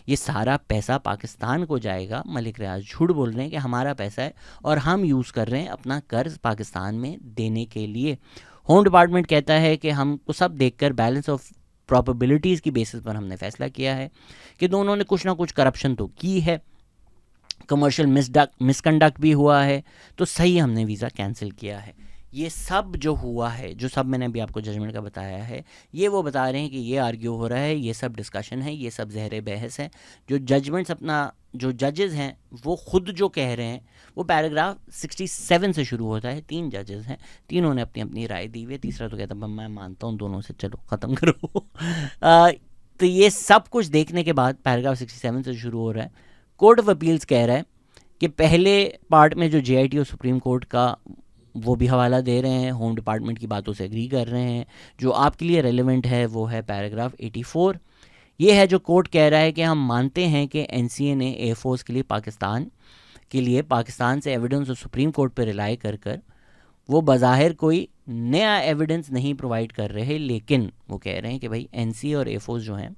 ये सारा पैसा पाकिस्तान को जाएगा. मलिक रियाज झूठ बोल रहे हैं कि हमारा पैसा है और हम यूज़ कर रहे हैं अपना कर्ज पाकिस्तान में देने के लिए. होम डिपार्टमेंट कहता है कि हमको सब देखकर बैलेंस ऑफ प्रॉबेबिलिटीज़ की बेसिस पर हमने फैसला किया है कि दोनों ने कुछ ना कुछ करप्शन तो की है, कमर्शियल मिसकंडक्ट भी हुआ है, तो सही हमने वीज़ा कैंसिल किया है. ये सब जो हुआ है, जो सब मैंने अभी आपको जजमेंट का बताया है, ये वो बता रहे हैं कि ये आर्ग्यू हो रहा है, ये सब डिस्कशन है, ये सब ज़हर बहस है. जो जजमेंट्स अपना, जो जजेस हैं वो ख़ुद जो कह रहे हैं वो पैराग्राफ 67 से शुरू होता है. 3 जजेस हैं, तीनों ने अपनी अपनी राय दी हुई है. तीसरा तो कहता मैं मानता हूँ दोनों से, चलो ख़त्म करो. तो ये सब कुछ देखने के बाद पैराग्राफ 67 से शुरू हो रहा है. कोर्ट ऑफ अपील्स कह रहा है कि पहले पार्ट में जो JIT और सुप्रीम कोर्ट का वो भी हवाला दे रहे हैं, होम डिपार्टमेंट की बातों से एग्री कर रहे हैं. जो आपके लिए रेलेवेंट है वो है पैराग्राफ 84. ये है जो कोर्ट कह रहा है कि हम मानते हैं कि NCA ने एयरफोर्स के लिए पाकिस्तान से एविडेंस और सुप्रीम कोर्ट पर रिलाई कर कर वो बज़ाहिर कोई नया एविडेंस नहीं प्रोवाइड कर रहे, लेकिन वो कह रहे हैं कि भाई NCA और एयरफोर्स जो हैं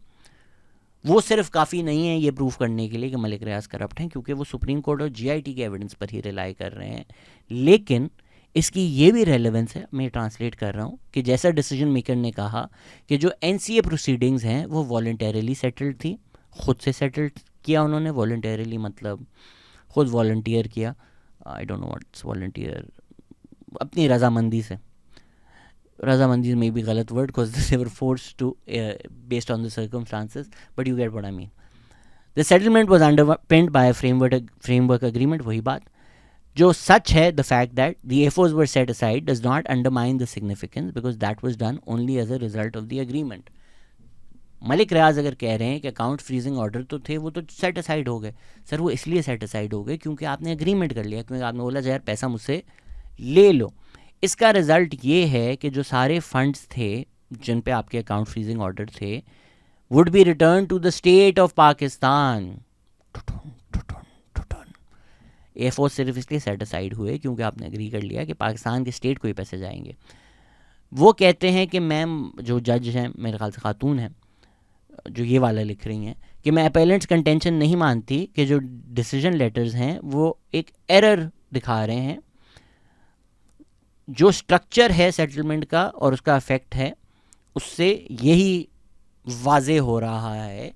वो सिर्फ काफ़ी नहीं है ये प्रूफ करने के लिए कि मलिक रियाज करप्ट हैं, क्योंकि वो सुप्रीम कोर्ट और JIT के एविडेंस पर ही रिलाई कर रहे हैं. लेकिन इसकी ये भी रेलेवेंस है, मैं ट्रांसलेट कर रहा हूँ, कि जैसा डिसीजन मेकर ने कहा कि जो NCA प्रोसीडिंग्स हैं वो वॉलंटरीली सेटल्ड थी, ख़ुद से सेटल्ड किया उन्होंने. वॉलंटरीली मतलब ख़ुद वॉलंटियर किया, I don't know what's volunteer, अपनी रजामंदी से. रजामंदी में भी गलत word because they were forced to based on the circumstances, but you get what I mean. The settlement was underpinned by framework agreement. वही बात जो सच है, the fact that the FOs were set aside does not undermine the significance because that was done only as a result of the agreement. Malik रियाज अगर कह रहे हैं कि अकाउंट फ्रीजिंग ऑर्डर तो थे, वो तो सेट असाइड हो गए. सर वो इसलिए सेट असाइड हो गए क्योंकि आपने एग्रीमेंट कर लिया, क्योंकि आपने बोला यार पैसा मुझसे ले लो. इसका रिजल्ट ये है कि जो सारे फंड्स थे जिन पे आपके अकाउंट फ्रीजिंग ऑर्डर थे would be return to the state of Pakistan. FO सिर्फ इसलिए सेट असाइड हुए क्योंकि आपने एग्री कर लिया कि पाकिस्तान के स्टेट को ही पैसे जाएंगे. वो कहते हैं कि मैम, जो जज हैं मेरे ख्याल से खातून हैं जो ये वाला लिख रही हैं, कि मैं अपेलेंट्स कंटेंशन नहीं मानती कि जो डिसीजन लेटर्स हैं वो एक एरर दिखा रहे हैं. जो स्ट्रक्चर है सेटलमेंट का और उसका इफेक्ट है उससे यही वाज़े हो रहा है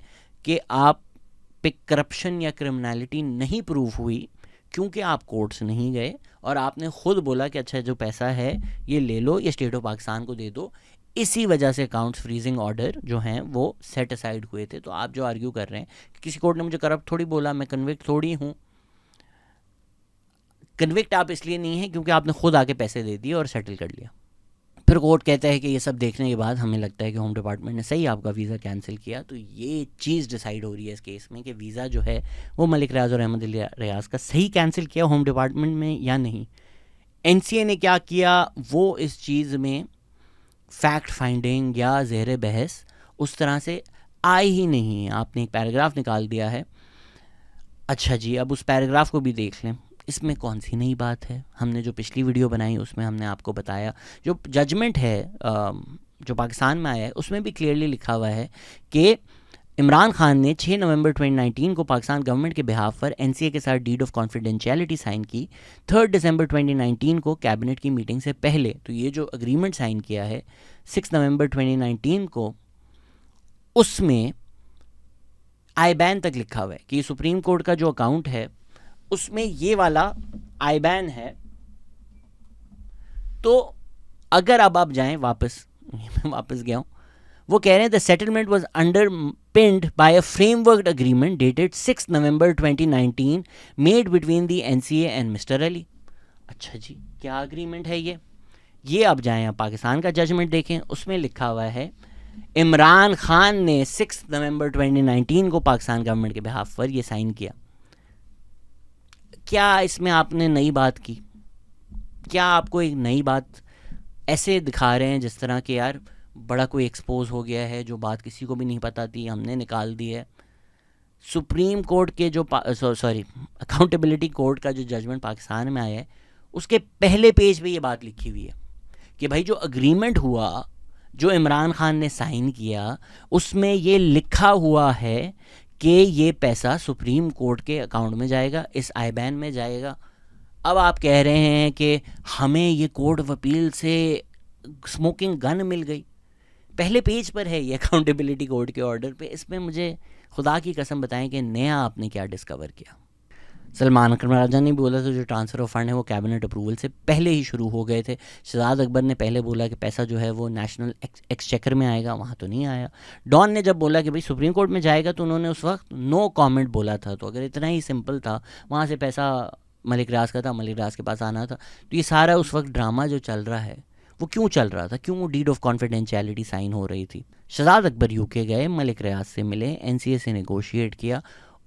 कि आप पे करप्शन या क्रिमिनलिटी नहीं प्रूव हुई क्योंकि आप कोर्ट्स नहीं गए और आपने खुद बोला कि अच्छा जो पैसा है ये ले लो, ये स्टेट ऑफ पाकिस्तान को दे दो. इसी वजह से अकाउंट्स फ्रीजिंग ऑर्डर जो हैं वो सेट असाइड हुए थे. तो आप जो आर्ग्यू कर रहे हैं कि किसी कोर्ट ने मुझे करप्ट थोड़ी बोला, मैं कन्विक्ट थोड़ी हूँ. कन्विक्ट आप इसलिए नहीं है क्योंकि आपने खुद आके पैसे दे दिए और सेटल कर लिया. फिर कोर्ट कहता है कि ये सब देखने के बाद हमें लगता है कि होम डिपार्टमेंट ने सही आपका वीज़ा कैंसिल किया. तो ये चीज़ डिसाइड हो रही है इस केस में कि वीज़ा जो है वो मलिक रियाज और अहमद रियाज का सही कैंसिल किया होम डिपार्टमेंट में या नहीं. एनसीए ने क्या किया वो इस चीज़ में फैक्ट फाइंडिंग या ज़ेर बहस उस तरह से आई ही नहीं है. आपने एक पैराग्राफ निकाल दिया है. अच्छा जी, अब उस पैराग्राफ को भी देख लें. इसमें कौन सी नई बात है? हमने जो पिछली वीडियो बनाई उसमें हमने आपको बताया जो जजमेंट है जो पाकिस्तान में आया है उसमें भी क्लियरली लिखा हुआ है कि इमरान खान ने 6 नवंबर 2019 को पाकिस्तान गवर्नमेंट के बिहाफ पर एनसीए के साथ डीड ऑफ कॉन्फिडेंशियलिटी साइन की. 3 दिसंबर 2019 को कैबिनेट की मीटिंग से पहले. तो ये जो अग्रीमेंट साइन किया है 6 नवंबर 2019 को, उसमें आईबैन तक लिखा हुआ है कि सुप्रीम कोर्ट का जो अकाउंट है उसमें ये वाला आईबैन है. तो अगर अब आप जाएं वापस, मैं वापस गया हूं, वो कह रहे हैं the settlement was underpinned by a framework agreement dated 6 November 2019 made between the NCA and Mr Ali. अच्छा जी, क्या अग्रीमेंट है ये आप जाएं, आप पाकिस्तान का जजमेंट देखें, उसमें लिखा हुआ है इमरान खान ने 6 नवंबर 2019 को पाकिस्तान गवर्नमेंट के बिहाफ पर ये साइन किया. क्या इसमें आपने नई बात की? क्या आपको एक नई बात ऐसे दिखा रहे हैं जिस तरह के यार बड़ा कोई एक्सपोज हो गया है, जो बात किसी को भी नहीं पता थी हमने निकाल दी है. सुप्रीम कोर्ट के जो अकाउंटेबिलिटी कोर्ट का जो जजमेंट पाकिस्तान में आया है उसके पहले पेज पे ये बात लिखी हुई है कि भाई जो अग्रीमेंट हुआ, जो इमरान खान ने साइन किया, उसमें ये लिखा हुआ है कि ये पैसा सुप्रीम कोर्ट के अकाउंट में जाएगा, इस आईबैन में जाएगा. अब आप कह रहे हैं कि हमें ये कोर्ट ऑफ अपील से स्मोकिंग गन मिल गई. पहले पेज पर है ये अकाउंटेबिलिटी कोर्ट के ऑर्डर पे. इसमें मुझे खुदा की कसम बताएं कि नया आपने क्या डिस्कवर किया. सलमान अकबर राजा ने भी बोला था जो ट्रांसफ़र ऑफ फंड है वो कैबिनेट अप्रूवल से पहले ही शुरू हो गए थे. शहजाद अकबर ने पहले बोला कि पैसा जो है वो नेशनल एक्सचेकर में आएगा, वहाँ तो नहीं आया. डॉन ने जब बोला कि भाई सुप्रीम कोर्ट में जाएगा तो उन्होंने उस वक्त नो कमेंट बोला था. तो अगर इतना ही सिंपल था, वहाँ से पैसा मलिक रियाज का था, मलिक रियाज के पास आना था. तो ये सारा उस वक्त ड्रामा जो चल रहा है वो क्यों चल रहा था? क्यों डीड ऑफ कॉन्फिडेंशियलिटी साइन हो रही थी? शहजाद अकबर यूके गए, मलिक रियाज से मिले, एनसीए से नेगोशिएट किया.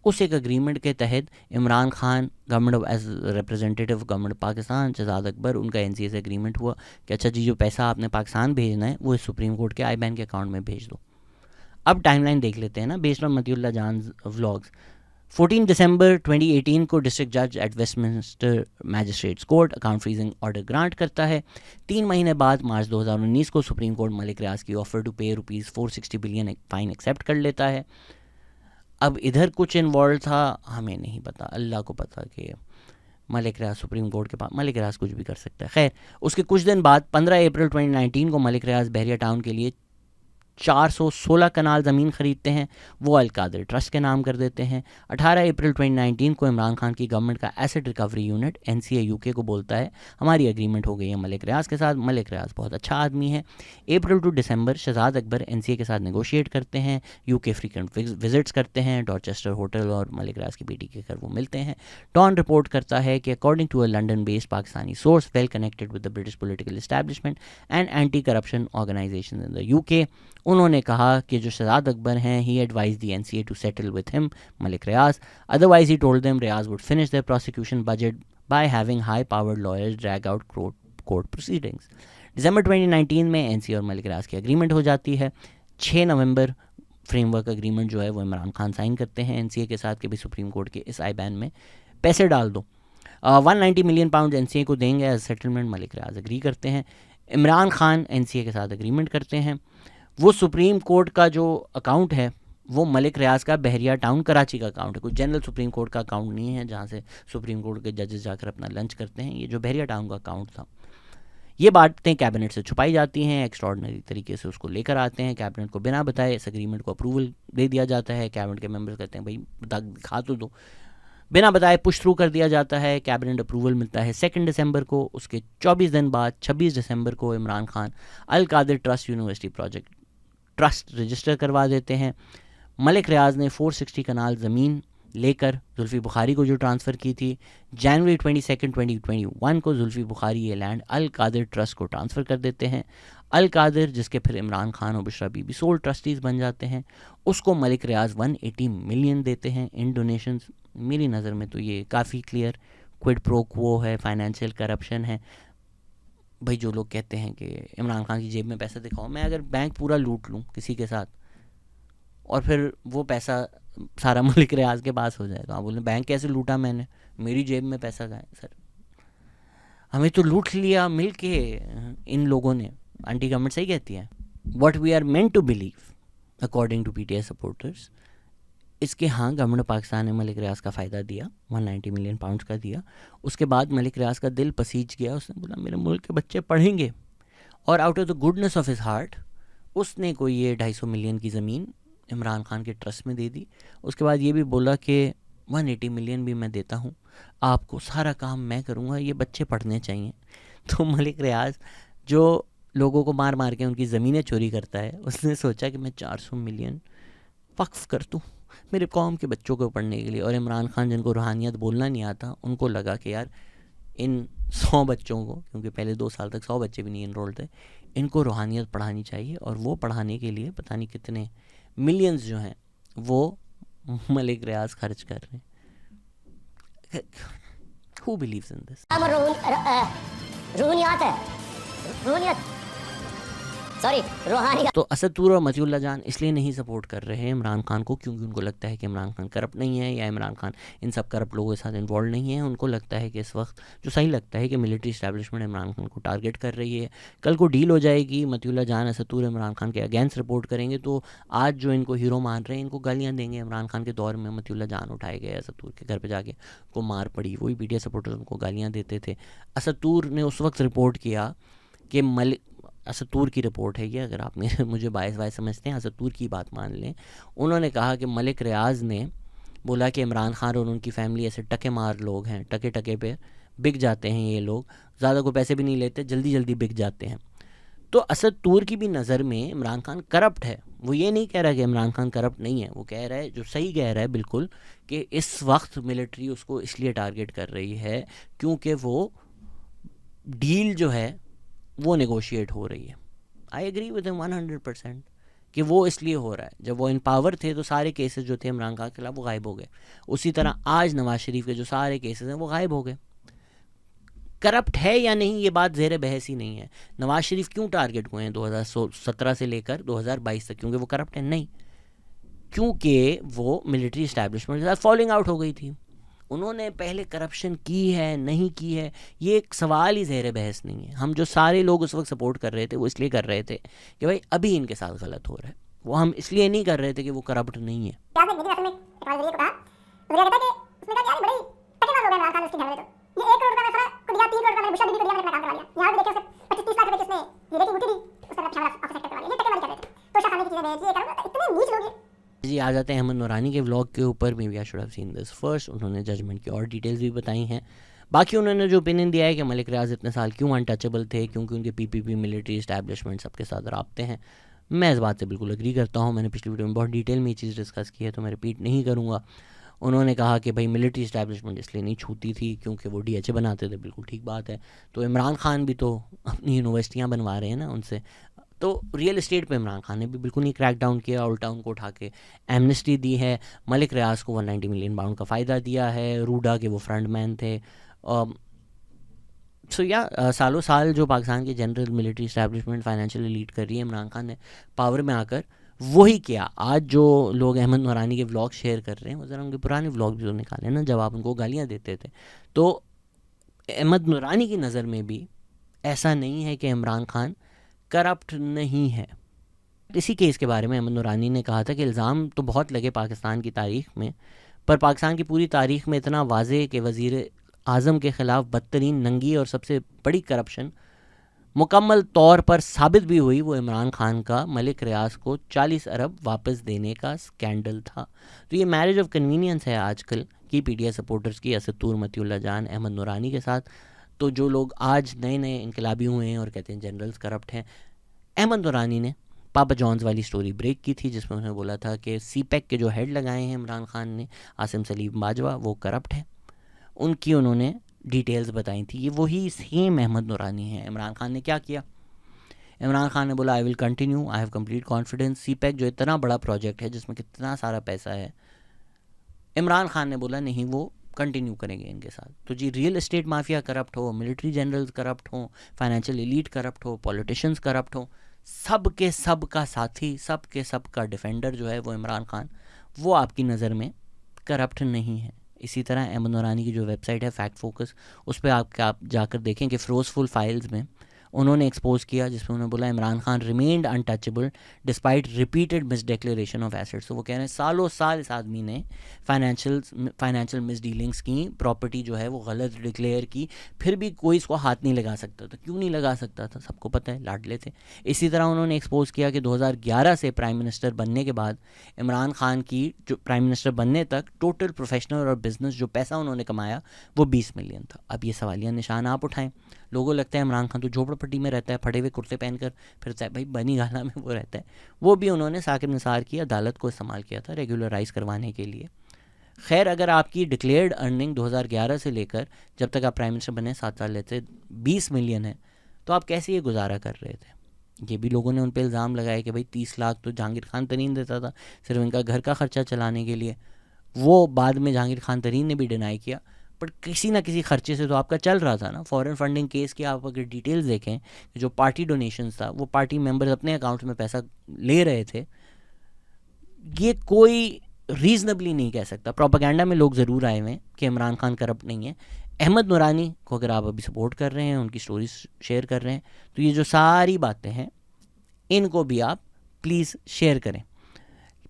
उस एक अग्रीमेंट के तहत Imran Khan government as representative government Pakistan, Shahzad Akbar, उनका एनसीए से एग्रीमेंट हुआ कि अच्छा जी जो पैसा आपने पाकिस्तान भेजना है वो सुप्रीम कोर्ट के आईबैन के अकाउंट में भेज दो. अब टाइमलाइन देख लेते हैं ना बेस्ड ऑन मतीउल्लाह जान व्लॉग्स. 14 दिसंबर 2018 को डिस्ट्रिक्ट जज at Westminster magistrates court account freezing order grant करता है. 3 महीने बाद मार्च 2019 को सुप्रीम कोर्ट मलिक रियाज की ऑफर टू पे ₹460 बिलियन फाइन एक्सेप्ट कर लेता है. अब इधर कुछ इन्वॉल्व था, हमें नहीं पता, अल्लाह को पता कि मलिक रियाज सुप्रीम कोर्ट के पास, मलिक रियाज कुछ भी कर सकता है. खैर, उसके कुछ दिन बाद 15 अप्रैल 2019 को मलिक रियाज बहरिया टाउन के लिए 416 कनाल ज़मीन ख़रीदते हैं वो अल कादिर ट्रस्ट के नाम कर देते हैं। 18 अप्रैल 2019 को इमरान खान की गवर्नमेंट का asset recovery unit NCA UK को बोलता है हमारी एग्रीमेंट हो गई है मलिक रियाज के साथ। मलिक रियाज बहुत अच्छा आदमी है। April to December Shahzad Akbar NCA के साथ नेगोशिएट करते हैं, UK फ्रीक्वेंट विजिट्स करते हैं, डॉर्चेस्टर होटल और मलिक रियाज की बेटी के घर वो मिलते हैं। डॉन रिपोर्ट करता है कि according to a London based Pakistani source well connected with the British political establishment and anti corruption organisation in the UK, उन्होंने कहा कि जो शहजाद अकबर हैं he advise the NCA to settle with him Malik Riaz, otherwise he told them Riaz would finish their prosecution budget by having high powered lawyers drag out court proceedings. दिसंबर 2019 में NCA और मलिक रियाज की agreement हो जाती है। 6 नवंबर फ्रेमवर्क एग्रीमेंट जो है वो इमरान खान साइन करते हैं NCA के साथ कि भी सुप्रीम कोर्ट के इस आई बैन में पैसे डाल दो। 190 मिलियन पाउंड NCA को देंगे एज सेटलमेंट। मलिक रियाज एग्री करते हैं। इमरान खान NCA के साथ एग्रीमेंट करते हैं। वो सुप्रीम कोर्ट का जो अकाउंट है वो मलिक रियाज का बहरिया टाउन कराची का अकाउंट है, कोई जनरल सुप्रीम कोर्ट का अकाउंट नहीं है जहाँ से सुप्रीम कोर्ट के जजेस जाकर अपना लंच करते हैं। ये जो बहरिया टाउन का अकाउंट था, ये बातें कैबिनेट से छुपाई जाती हैं, एक्स्ट्राऑर्डिनरी तरीके से उसको लेकर आते हैं। कैबिनेट को बिना बताए इस एग्रीमेंट को अप्रूवल दे दिया जाता है। कैबिनेट के मेंबर्स कहते हैं भाई दिखा तो दो, बिना बताए पुश थ्रू कर दिया जाता है। कैबिनेट अप्रूवल मिलता है 2 दिसंबर को। उसके 24 दिन बाद 26 दिसंबर को Imran Khan Al Qadir trust university project trust register करवा देते हैं। मलिक रियाज ने 460 कनाल ज़मीन लेकर जुल्फ़ी बुखारी को जो ट्रांसफ़र की थी, जनवरी 22 2021 को जुल्फ़ी बुखारी ये लैंड अल कादिर ट्रस्ट को ट्रांसफ़र कर देते हैं। अल कादिर, जिसके फिर इमरान खान और बुशरा बीबी सोल ट्रस्टीज़ बन जाते हैं, उसको मलिक रियाज 180 मिलियन देते हैं इन डोनेशंस। मेरी नज़र में तो ये काफ़ी क्लियर क्विड प्रो क्वो है, फाइनेंशियल करप्शन है। भाई जो लोग कहते हैं कि इमरान खान की जेब में पैसा दिखाओ, मैं अगर बैंक पूरा लूट लूँ किसी के साथ और फिर वो पैसा सारा मलिक रियाज के पास हो जाए तो आप बोलें बैंक कैसे लूटा मैंने, मेरी जेब में पैसा गया। सर हमें तो लूट लिया मिल के इन लोगों ने। एंटी गवर्नमेंट सही कहती है। What we are meant to believe according to PTI supporters, इसके हाँ गवर्नमेंट पाकिस्तान ने मलिक रियाज का फ़ायदा दिया, 190 मिलियन पाउंड्स का दिया। उसके बाद मलिक रियाज का दिल पसीज गया, उसने बोला मेरे मुल्क के बच्चे पढ़ेंगे, और out of the goodness of his heart उसने कोई ये 250 मिलियन की ज़मीन इमरान खान के ट्रस्ट में दे दी। उसके बाद ये भी बोला कि 180 मिलियन भी मैं देता हूँ आपको, सारा काम मैं करूँगा, ये बच्चे पढ़ने चाहिए। तो मलिक रियाज जो लोगों को मार मार के उनकी ज़मीनें चोरी करता है, उसने सोचा कि मैं 400 मिलियन वक्फ कर दूँ मेरे कौम के बच्चों को पढ़ने के लिए। और इमरान खान जिनको रूहानियत बोलना नहीं आता, उनको लगा कि यार इन 100 बच्चों को, क्योंकि पहले 2 साल तक 100 बच्चे भी नहीं इनरोल्ड थे, इनको रूहानियत पढ़ानी चाहिए। और वो पढ़ाने के लिए पता नहीं कितने मिलियंस जो हैं वो मलिक रियाज खर्च कर रहे हैं। Who believes in this? तो असदुर और मतीउल्लाह जान इसलिए नहीं सपोर्ट कर रहे हैं इमरान खान को क्योंकि उनको लगता है कि इमरान खान करप्ट नहीं है या इमरान खान इन सब करप्ट लोगों के साथ इन्वॉल्व नहीं है। उनको लगता है कि इस वक्त जो सही लगता है कि मिलिट्री इस्टेब्लिशमेंट इमरान खान को टारगेट कर रही है। कल को डील हो जाएगी, मतीउल्लाह जान असदुर इमरान खान के अगेंस्ट रिपोर्ट करेंगे, तो आज जो इनको हीरो मान रहे हैं इनको गालियाँ देंगे। इमरान खान के दौर में मतीउल्लाह जान उठाए गए, असदुर के घर पर जाके उनको मार पड़ी, वही PTI सपोर्टर्स उनको गालियाँ देते थे। असदुर ने उस वक्त रिपोर्ट किया कि असदुर की रिपोर्ट है ये, अगर आप मुझे बायस समझते हैं असदुर की बात मान लें। उन्होंने कहा कि मलिक रियाज ने बोला कि इमरान खान और उनकी फैमिली ऐसे टके मार लोग हैं, टके पे बिक जाते हैं ये लोग, ज़्यादा कोई पैसे भी नहीं लेते, जल्दी जल्दी बिक जाते हैं। तो असदुर की भी नज़र में इमरान खान करप्ट है। वो ये नहीं कह रहा कि इमरान खान करप्ट नहीं है, वो कह रहा है, जो सही कह रहा है बिल्कुल, कि इस वक्त मिलिट्री उसको इसलिए टारगेट कर रही है क्योंकि वो डील जो है वो नेगोशिएट हो रही है। आई एग्री विद हिम 100% कि वो इसलिए हो रहा है। जब वो इन पावर थे तो सारे केसेस जो थे इमरान खान के खिलाफ वो गायब हो गए। उसी तरह आज नवाज शरीफ के जो सारे केसेस हैं वो गायब हो गए। करप्ट है या नहीं ये बात ज़ेर बहस ही नहीं है। नवाज शरीफ क्यों टारगेट हुए हैं 2017 से लेकर 2022 तक? क्योंकि वो करप्ट है? नहीं, क्योंकि वो मिलिट्री इस्टेब्लिशमेंट के साथ फॉलिंग आउट हो गई थी। उन्होंने पहले करप्शन की है नहीं की है ये एक सवाल ही ज़ेर बहस नहीं है। हम जो सारे लोग उस वक्त सपोर्ट कर रहे थे वो इसलिए कर रहे थे कि भाई अभी इनके साथ गलत हो रहा है, वो हम इसलिए नहीं कर रहे थे कि वो करप्ट नहीं है। जी, आ जाते हैं अहमद नूरानी के व्लॉग के ऊपर। Maybe I should have seen this first. उन्होंने जजमेंट की और डिटेल्स भी बताई हैं। बाकी उन्होंने जो ओपिनियन दिया है कि मलिक रियाज इतने साल क्यों अनटचेबल थे, क्योंकि उनके पीपीपी मिलिट्री इस्टेब्लिशमेंट सबके साथ राब्ते हैं, मैं इस बात से बिल्कुल एग्री करता हूँ। मैंने पिछली वीडियो में बहुत डिटेल में ये चीज़ डिस्कस की है, तो मैं रिपीट नहीं करूँगा। उन्होंने कहा कि भाई मिलिट्री इस्टेब्लिशमेंट इसलिए नहीं छूती थी क्योंकि वो डीएचए बनाते थे, बिल्कुल ठीक बात है। तो इमरान खान भी तो अपनी यूनिवर्सिटियाँ बनवा रहे हैं ना उनसे। तो रियल इस्टेट पे इमरान खान ने भी बिल्कुल नहीं क्रैक डाउन किया, उल्टा उनको उठा के एमनेस्टी दी है। मलिक रियाज को 190 मिलियन पाउंड का फ़ायदा दिया है। रूडा के वो फ्रंट मैन थे। सो या सालों साल जो पाकिस्तान की general military establishment financially lead कर रही है, इमरान खान ने पावर में आकर वही किया। आज जो लोग अहमद नूरानी के व्लॉग शेयर कर रहे हैं, वो ज़रा उनके पुराने व्लॉग भी तो निकाले ना, जब आप उनको गालियाँ देते थे। तो अहमद नूरानी की नज़र में भी ऐसा नहीं है कि इमरान खान करप्ट नहीं है। इसी केस के बारे में अहमद नूरानी ने कहा था कि इल्ज़ाम तो बहुत लगे पाकिस्तान की तारीख़ में, पर पाकिस्तान की पूरी तारीख़ में इतना वाज़े कि वज़ीर आज़म के ख़िलाफ़ बदतरीन, नंगी और सबसे बड़ी करप्शन मुकम्मल तौर पर साबित भी हुई, वो इमरान खान का मलिक रियाज को 40 अरब वापस देने का स्कैंडल था। तो ये मैरिज ऑफ कन्वीनियंस है आजकल की पीटीआई सपोर्टर्स की, असदुर मतीउल्लाह जान, अहमद नूरानी के साथ। तो जो लोग आज नए नए इनकलाबी हुए हैं और कहते हैं जनरल्स करप्ट हैं, अहमद नूरानी ने पापा जॉन्स वाली स्टोरी ब्रेक की थी, जिसमें उन्होंने बोला था कि सीपैक के जो हेड लगाए हैं इमरान खान ने, आसिम सलीम बाजवा, वो करप्ट है। उनकी उन्होंने डिटेल्स बताई थी। ये वही सेम अहमद नूरानी है। इमरान खान ने क्या किया? इमरान खान ने बोला I will continue, I have complete confidence. CPEC जो इतना बड़ा प्रोजेक्ट है जिसमें कितना सारा पैसा है, इमरान खान ने बोला नहीं, वो कंटिन्यू करेंगे इनके साथ। तो जी, रियल इस्टेट माफिया करप्ट हो, मिलिट्री जनरल्स करप्ट हो, फाइनेंशियल एलीट करप्ट हो, पॉलिटिशियंस करप्ट हो, सब के सब का साथी, सब के सब का डिफेंडर जो है वो इमरान खान, वो आपकी नज़र में करप्ट नहीं है। इसी तरह अहमद नूरानी की जो वेबसाइट है फैक्ट फोकस, उस पर आप जाकर देखें कि फ़िरोज़फुल फाइल्स में उन्होंने एक्सपोज किया, जिसमें उन्होंने बोला Imran Khan remained untouchable despite repeated miss declaration of assets. तो वो कह रहे हैं सालों साल इस आदमी ने फाइनेंशियल मिस डीलिंग्स की, प्रॉपर्टी जो है वो गलत डिक्लेयर की, फिर भी कोई इसको हाथ नहीं लगा सकता था। क्यों नहीं लगा सकता था? सबको पता है, लाडले थे। इसी तरह उन्होंने एक्सपोज किया कि 2011 से प्राइम मिनिस्टर बनने के बाद इमरान खान की जो प्राइम मिनिस्टर बनने तक टोटल प्रोफेशनल और बिजनेस जो पैसा उन्होंने कमाया वो 20 मिलियन था। अब ये सवालिया निशान आप उठाएं। लोगों लगता है इमरान खान तो झोपड़पट्टी में रहता है, फटे हुए कुर्ते पहनकर फिरता है। भाई बनी गाला में वो रहता है। वो भी उन्होंने साकिब निसार की अदालत को इस्तेमाल किया था रेगुलराइज करवाने के लिए। खैर, अगर आपकी डिक्लेयर्ड अर्निंग 2011 से लेकर जब तक आप प्राइम मिनिस्टर बने 7 साल लेते 20 मिलियन है, तो आप कैसे ये गुजारा कर रहे थे? ये भी लोगों ने उन पर इल्ज़ाम लगाया कि भाई 30 लाख तो जहांगीर खान तरीन देता था सिर्फ इनका घर का खर्चा चलाने के लिए। वो बाद में जहांगीर खान तरीन ने भी डिनाई किया, पर किसी ना किसी खर्चे से तो आपका चल रहा था ना। फॉरेन फंडिंग केस की आप अगर डिटेल्स देखें, जो पार्टी डोनेशंस था, वो पार्टी मेंबर्स अपने अकाउंट में पैसा ले रहे थे। ये कोई रीजनेबली नहीं कह सकता। प्रोपेगेंडा में लोग ज़रूर आए हुए हैं कि इमरान खान करप्ट नहीं है। अहमद नूरानी को अगर आप अभी सपोर्ट कर रहे हैं, उनकी स्टोरीज शेयर कर रहे हैं, तो ये जो सारी बातें हैं इनको भी आप प्लीज़ शेयर करें।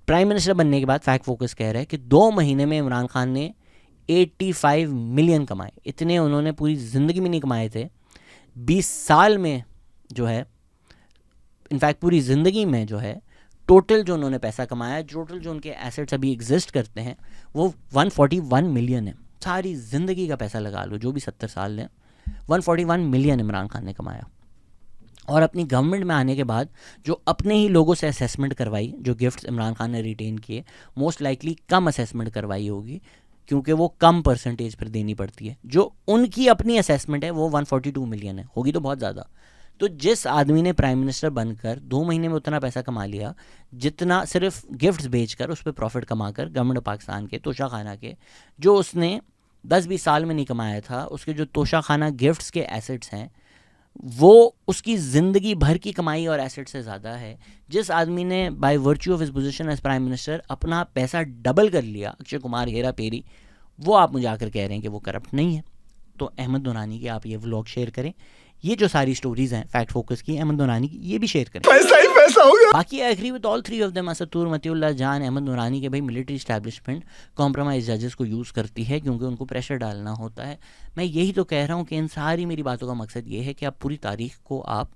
प्राइम मिनिस्टर बनने के बाद फैक्ट फोकस कह रहा है कि 2 महीने में इमरान खान ने 85 मिलियन कमाए। इतने उन्होंने पूरी ज़िंदगी में नहीं कमाए थे। 20 साल में जो है, इनफैक्ट पूरी ज़िंदगी में जो है, टोटल जो उन्होंने पैसा कमाया, टोटल जो उनके एसेट्स अभी एग्जिस्ट करते हैं वो 141 मिलियन है। सारी ज़िंदगी का पैसा लगा लो, जो भी 70 साल ने, 141 मिलियन इमरान खान ने कमाया। और अपनी गवर्नमेंट में आने के बाद जो अपने ही लोगों से असेसमेंट करवाई, जो गिफ्ट्स इमरान खान ने रिटेन किए, मोस्ट लाइकली कम असेसमेंट करवाई होगी, क्योंकि वो कम परसेंटेज पर देनी पड़ती है। जो उनकी अपनी असेसमेंट है वो 142 मिलियन है, होगी तो बहुत ज़्यादा। तो जिस आदमी ने प्राइम मिनिस्टर बनकर 2 महीने में उतना पैसा कमा लिया, जितना सिर्फ गिफ्ट्स बेचकर उस पर प्रॉफिट कमाकर गवर्नमेंट पाकिस्तान के तोशाखाना के, जो उसने 10-20 साल में नहीं कमाया था, उसके जो तोशाखाना गिफ्ट्स के एसेट्स हैं वो उसकी ज़िंदगी भर की कमाई और एसेट से ज़्यादा है। जिस आदमी ने by virtue of his position as prime minister अपना पैसा डबल कर लिया, अक्षय कुमार हेरा फेरी, वो आप मुझे आकर कह रहे हैं कि वो करप्ट नहीं है। तो अहमद नूरानी की आप ये व्लॉग शेयर करें। ये जो सारी स्टोरीज हैं फैक्ट फोकस की, अहमद नूरानी की, ये भी शेयर करें। पैसा ही पैसा हो गया। बाकी I agree with all 3 of them, Asadur Matiullah Jan, Ahmad नूरानी के। भाई मिलिट्री इस्टेब्लिशमेंट कॉम्प्रोमाइज जजेस को यूज़ करती है क्योंकि उनको प्रेशर डालना होता है। मैं यही तो कह रहा हूँ कि इन सारी मेरी बातों का मकसद ये है कि आप पूरी तारीख को आप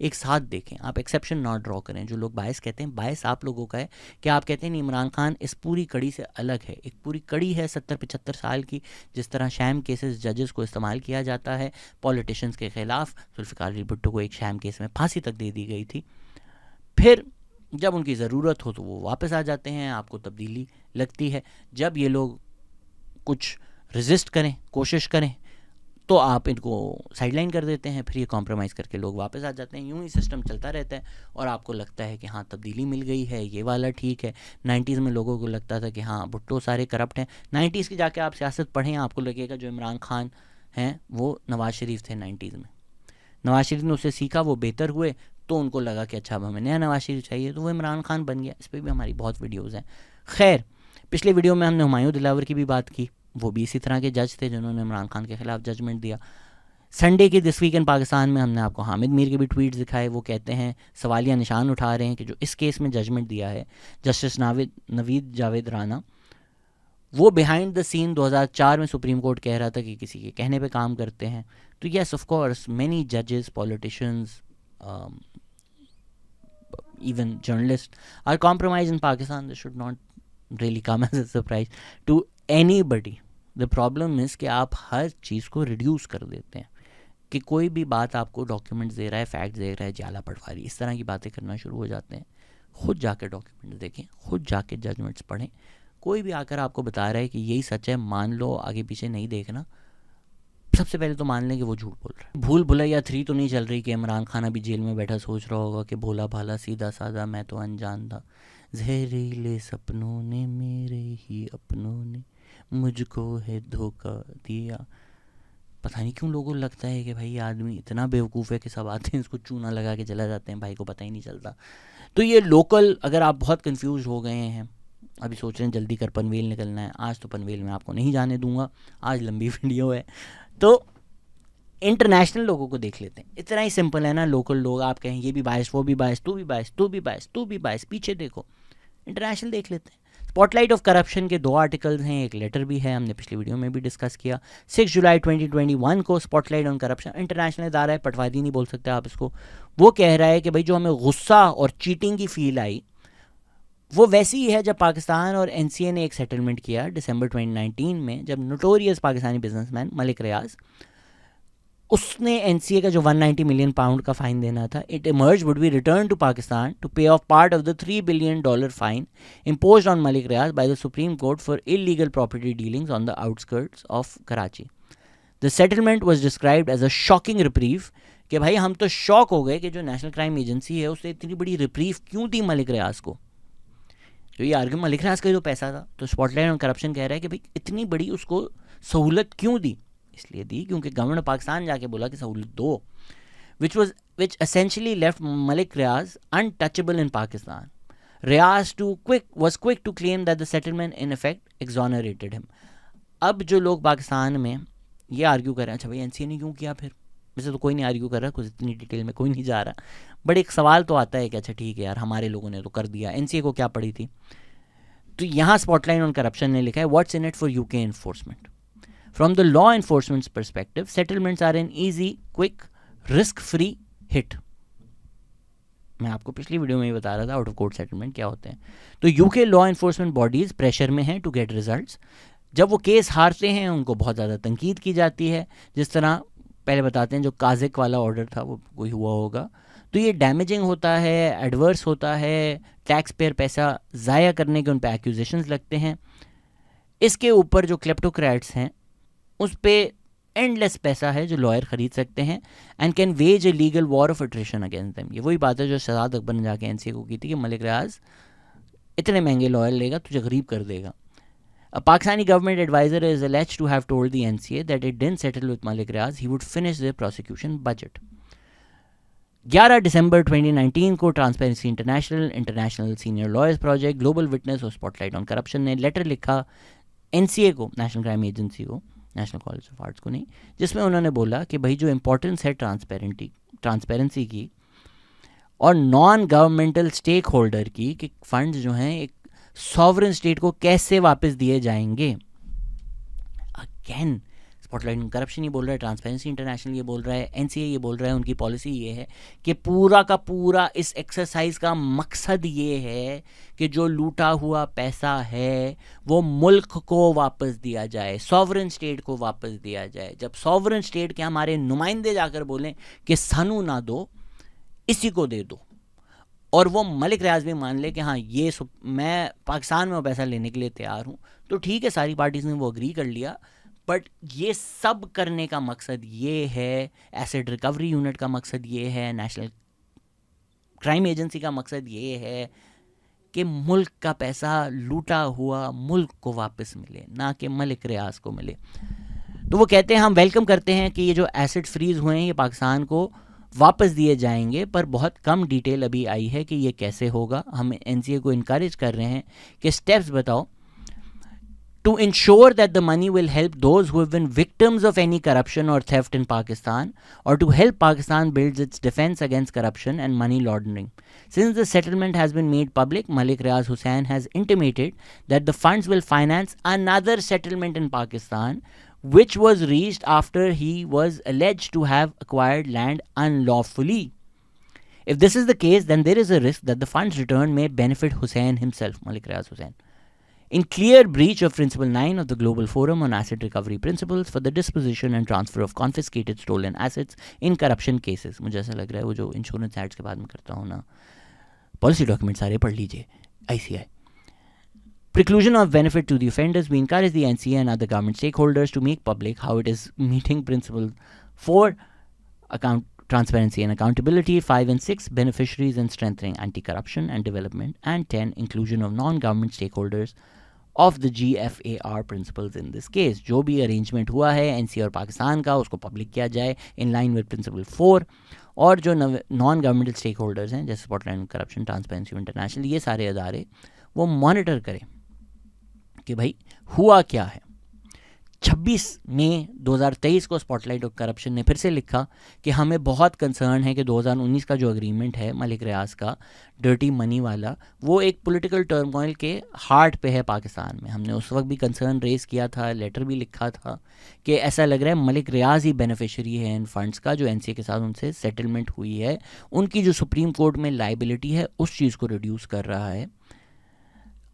एक साथ देखें, आप एक्सेप्शन नॉट ड्रॉ करें। जो लोग बायस कहते हैं, बायस आप लोगों का है कि आप कहते हैं इमरान खान इस पूरी कड़ी से अलग है। एक पूरी कड़ी है 70-75 साल की, जिस तरह शैम केसेस जजेस को इस्तेमाल किया जाता है पॉलिटिशियंस के खिलाफ। जुल्फ़िकार अली भुट्टो को एक शैम केस में फांसी तक दे दी गई थी। फिर जब उनकी ज़रूरत हो तो वो वापस आ जाते हैं, आपको तब्दीली लगती है। जब ये लोग कुछ रेजिस्ट करें, कोशिश करें, तो आप इनको साइडलाइन कर देते हैं, फिर ये कॉम्प्रोमाइज़ करके लोग वापस आ जाते हैं। यूं ही सिस्टम चलता रहता है और आपको लगता है कि हाँ तब्दीली मिल गई है, ये वाला ठीक है। 90s में लोगों को लगता था कि हाँ भुट्टो सारे करप्ट हैं। 90s की जाके आप सियासत पढ़ें, आपको लगेगा जो इमरान खान हैं वो नवाज़ शरीफ थे 90s में। नवाज़ शरीफ ने उससे सीखा, वो बेहतर हुए, तो उनको लगा कि अच्छा अब हमें नया नवाज़ शरीफ चाहिए, तो वो इमरान खान बन गया। इस पर भी हमारी बहुत वीडियोज़ हैं। खैर, पिछले वीडियो में हमने हुमायूं दिलावर की भी बात की, वो भी इसी तरह के जज थे जिन्होंने इमरान खान के खिलाफ जजमेंट दिया। संडे के दिस वीक इन पाकिस्तान में हमने आपको हामिद मीर के भी ट्वीट्स दिखाए। वो कहते हैं, सवालिया निशान उठा रहे हैं कि जो इस केस में जजमेंट दिया है जस्टिस नवीद जावेद राना, वो बिहाइंड द सीन 2004 में सुप्रीम कोर्ट कह रहा था कि किसी के कहने पे काम करते हैं। तो येस ऑफ कोर्स मेनी जजेस, politicians, even journalists are compromised in Pakistan. This should not really come as a surprise to anybody. The problem is कि आप हर चीज़ को रिड्यूस कर देते हैं कि कोई भी बात आपको डॉक्यूमेंट्स दे रहा है, फैक्ट्स दे रहा है, जाला पटवारी, इस तरह की बातें करना शुरू हो जाते हैं। खुद जाके डॉक्यूमेंट्स देखें, खुद जाके जजमेंट्स पढ़ें। कोई भी आकर आपको बता रहा है कि यही सच है, मान लो, आगे पीछे नहीं देखना, सबसे पहले तो मान लें कि वो झूठ बोल रहा है। भूल भुलैया 3 तो नहीं चल रही कि इमरान खान अभी जेल में बैठा सोच रहा होगा कि भोला भाला सीधा साधा मैं तो अनजान था, जहरीले सपनों ने मेरे ही अपनों ने मुझको है धोखा दिया। पता नहीं क्यों लोगों को लगता है कि भाई ये आदमी इतना बेवकूफ़ है कि सब आते हैं इसको चूना लगा के चला जाते हैं, भाई को पता ही नहीं चलता। तो ये लोकल, अगर आप बहुत कंफ्यूज हो गए हैं, अभी सोच रहे हैं जल्दी कर पनवेल निकलना है, आज तो पनवेल में आपको नहीं जाने दूंगा, आज लंबी वीडियो है, तो इंटरनेशनल लोगों को देख लेते हैं। इतना ही सिंपल है ना। लोकल लोग आप कहें ये भी बायस, वो भी बायस, तू भी बायस, तू भी बायस, तू भी बायस, पीछे देखो। इंटरनेशनल देख लेते हैं। स्पॉटलाइट ऑफ करप्शन के 2 आर्टिकल्स हैं, एक लेटर भी है, हमने पिछली वीडियो में भी डिस्कस किया। 6 जुलाई 2021 को स्पॉटलाइट ऑन करप्शन, इंटरनेशनल इदारा है, पटवारी नहीं बोल सकते आप इसको। वो कह रहा है कि भाई जो हमें गुस्सा और चीटिंग की फील आई वो वैसी ही है जब पाकिस्तान और एनसीए ने एक सेटलमेंट किया दिसंबर 2019 में, जब नोटोरियस पाकिस्तानी बिजनेसमैन मलिक रियाज, उसने एनसीए का जो 190 मिलियन पाउंड का फाइन देना था, it emerge would be return to Pakistan to pay off part of the $3 billion fine imposed on Malik Riaz by the Supreme Court for illegal property dealings on the outskirts of Karachi. The settlement was described as a shocking reprieve कि भाई हम तो shock हो गए कि जो national crime agency है उसने इतनी बड़ी रिप्रीव क्यों दी मलिक रियाज को। जो ये आर्ग्यूमेंट मलिक रियाज का जो पैसा था, तो स्पॉटलाइट ऑन करप्शन कह रहा है कि भाई इतनी बड़ी उसको सहूलत क्यों दी। इसलिए दी क्योंकि गवर्नमेंट पाकिस्तान जाके बोला कि सहूलत दो, which essentially left Malik Riaz untouchable in Pakistan. Riaz was quick to claim that the settlement in effect exonerated him. अब जो लोग पाकिस्तान में ये आर्ग्यू कर रहे हैं, अच्छा भाई एनसीए ने क्यों किया, फिर वैसे तो कोई नहीं आर्ग्यू कर रहा, कुछ इतनी डिटेल में कोई नहीं जा रहा, बट एक सवाल तो आता है कि अच्छा ठीक है यार हमारे लोगों ने तो कर दिया, एनसीए को क्या पड़ी थी। तो यहाँ स्पॉटलाइट ऑन करप्शन ने लिखा है, what's in it for UK enforcement. From the law enforcement's perspective, settlements are an easy, quick, risk-free hit. मैं आपको पिछली वीडियो में ही बता रहा था आउट ऑफ कोर्ट सेटलमेंट क्या होते हैं। तो UK law enforcement bodies pressure में हैं टू गेट रिजल्ट्स। जब वो केस हारते हैं उनको बहुत ज़्यादा तनकीद की जाती है, जिस तरह पहले बताते हैं जो काजिक वाला ऑर्डर था वो कोई हुआ होगा, तो ये डैमेजिंग होता है, एडवर्स होता है, टैक्स पेयर पैसा ज़ाया करने के उन पर एक्यूजेशंस लगते हैं। इसके ऊपर जो क्लेप्टोक्रेट्स हैं उस पे एंडलेस पैसा है जो लॉयर ख़रीद सकते हैं and can wage a legal war of attrition against them. ये वही बात है जो शहजाद अकबर ने जाके एनसीए को की थी कि मलिक रियाज इतने महंगे लॉयर लेगा तुझे गरीब कर देगा। A Pakistani government advisor is alleged to have told the NCA that it didn't settle with Malik Riaz, he would finish their prosecution budget. 11 दिसंबर 2019 को transparency international senior lawyers project, global witness और spotlight on corruption ने letter लिखा NCA को, national crime agency को, national college of arts को नहीं, जिसमें उन्होंने बोला कि भाई जो इम्पोर्टेंस है ट्रांसपेरेंसी की और नॉन गवर्नमेंटल स्टेक होल्डर की, कि फंड्स जो हैं एक सॉवरेन स्टेट को कैसे वापस दिए जाएंगे। अगेन स्पॉटलाइट करप्शन ये बोल रहा है, ट्रांसपेरेंसी इंटरनेशनल ये बोल रहा है, एनसीए ये बोल रहा है, उनकी पॉलिसी ये है कि पूरा का पूरा इस एक्सरसाइज का मकसद ये है कि जो लूटा हुआ पैसा है वो मुल्क को वापस दिया जाए, सॉवरन स्टेट को वापस दिया जाए। जब सॉवरन स्टेट के हमारे नुमाइंदे जाकर बोलें कि सानू ना दो, इसी को दे दो, और वो मलिक रियाज भी मान ले कि हाँ ये मैं पाकिस्तान में वो पैसा लेने के लिए तैयार हूँ, तो ठीक है, सारी पार्टीज ने वो अग्री कर लिया। बट ये सब करने का मकसद ये है, एसेट रिकवरी यूनिट का मकसद ये है, नेशनल क्राइम एजेंसी का मकसद ये है कि मुल्क का पैसा लूटा हुआ मुल्क को वापस मिले, ना कि मलिक रियाज को मिले। तो वो कहते हैं हम वेलकम करते हैं कि ये जो एसेट फ्रीज हुए हैं ये पाकिस्तान को वापस दिए जाएंगे, पर बहुत कम डिटेल अभी आई है कि ये कैसे होगा। हम एनसीए को इनकरेज कर रहे हैं कि स्टेप्स बताओ to ensure that the money will help those who have been victims of any corruption or theft in Pakistan, or to help Pakistan build its defense against corruption and money laundering. Since the settlement has been made public, Malik Riaz Hussain has intimated that the funds will finance another settlement in Pakistan, which was reached after he was alleged to have acquired land unlawfully. If this is the case, then there is a risk that the funds returned may benefit Hussain himself, Malik Riaz Hussain, in clear breach of Principle 9 of the Global Forum on Asset Recovery Principles for the disposition and transfer of confiscated stolen assets in corruption cases. मुझे ऐसा लग रहा है वो जो insurance acts के बाद में करता हूँ ना, पॉलिसी डॉक्यूमेंट सारे पढ़ लीजिए, ICI. Preclusion of benefit to the offenders. We encourage the NCA and other government stakeholders to make public how it is meeting Principle 4, transparency and accountability, 5 and 6, beneficiaries and strengthening anti-corruption and development, and 10, inclusion of non-government stakeholders of the GFAR principles in this case. जो भी arrangement हुआ है NCA और पाकिस्तान का उसको public किया जाए in line with principal 4, और जो नॉन गवर्नमेंटल स्टेक होल्डर्स हैं जैसे स्पॉटलाइट करप्शन, ट्रांसपेरेंसी इंटरनेशनल, ये सारे अदारे वो मॉनिटर करें कि भाई हुआ क्या है। 26 मई 2023 को स्पॉटलाइट ऑफ करप्शन ने फिर से लिखा कि हमें बहुत कंसर्न है कि 2019 का जो अग्रीमेंट है मलिक रियाज का डर्टी मनी वाला, वो एक पॉलिटिकल टर्मोइल के हार्ट पे है पाकिस्तान में। हमने उस वक्त भी कंसर्न रेज़ किया था, लेटर भी लिखा था कि ऐसा लग रहा है मलिक रियाज ही बेनिफिशियरी है इन फंड्स का, जो एनसीए के साथ उनसे सेटलमेंट हुई है, उनकी जो सुप्रीम कोर्ट में लाइबिलिटी है उस चीज़ को रिड्यूस कर रहा है।